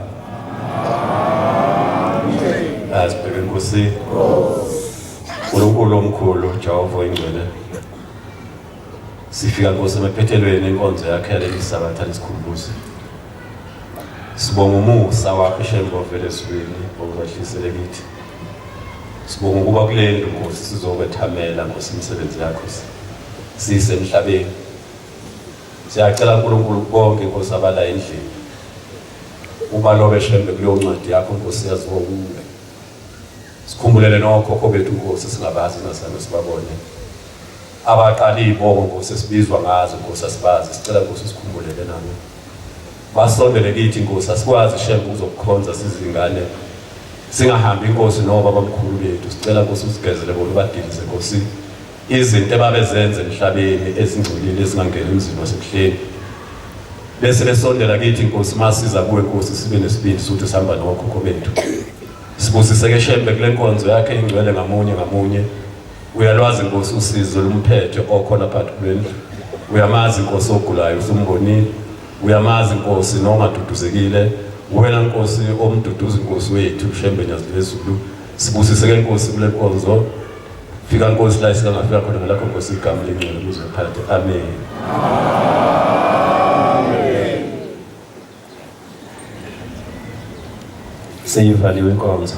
Asibheke Nkosi. uNkulunkulu omkhulu Jehova oyingcwele. Sifika Nkosi emaphethelweni inkonzo yakhe yaleli sabatha lesikhumbuzo. Sibonga umusa wakho shembo vele eswini okwahlisele kithi. Sibonga ukuba kuleli Nkosi sizobethamela Nkosi imisebenzi yakho. Sisemhlabeni. Siyacela uNkulunkulu konke Nkosi abala endlini. Ubalobe shembe kuleyo ncwadi yakho Nkosi yaziwa kuwe. Sikhumbulele nokhokho bethu Nkosi singabazi nasana sibabone. Abaqala izibongo Nkosi sibizwa ngazo Nkosi asibazi sicela Nkosi sikhumbulele nami. Basondele kithi Nkosi asikwazi shembe ukuzokukhonza sizingane. Singahambi Nkosi noba bamkhulu bethu sicela Nkosi usigezele bona ubadilize Nkosi. Izinto ebabezenze emhlabeni ezingcolile ezingangena emzini wasekuhleni. Bese besondela kithi Nkosi masiza kuwe Nkosi sibe nesibindi sokuthi sihamba nokhokho bethu. Sibusiseke shembe kule nkonzo yakhe ingcwele ngamunye. Uyalwazi Nkosi usizo lumphethe okhona phakathi kwendlu. Uyamazi Nkosi ogulayo usumbonile. Uyamazi Nkosi nongaduduzekile. Wena Nkosi omduduzi Nkosi wethu shembe nyazilezulu. Sibusiseke Nkosi kule nkonzo. Fika Nkosi la isingafika khona ngalakho Nkosi igama lengcwele kuze phakathi. Amen. Seyivaliwe inkonzo.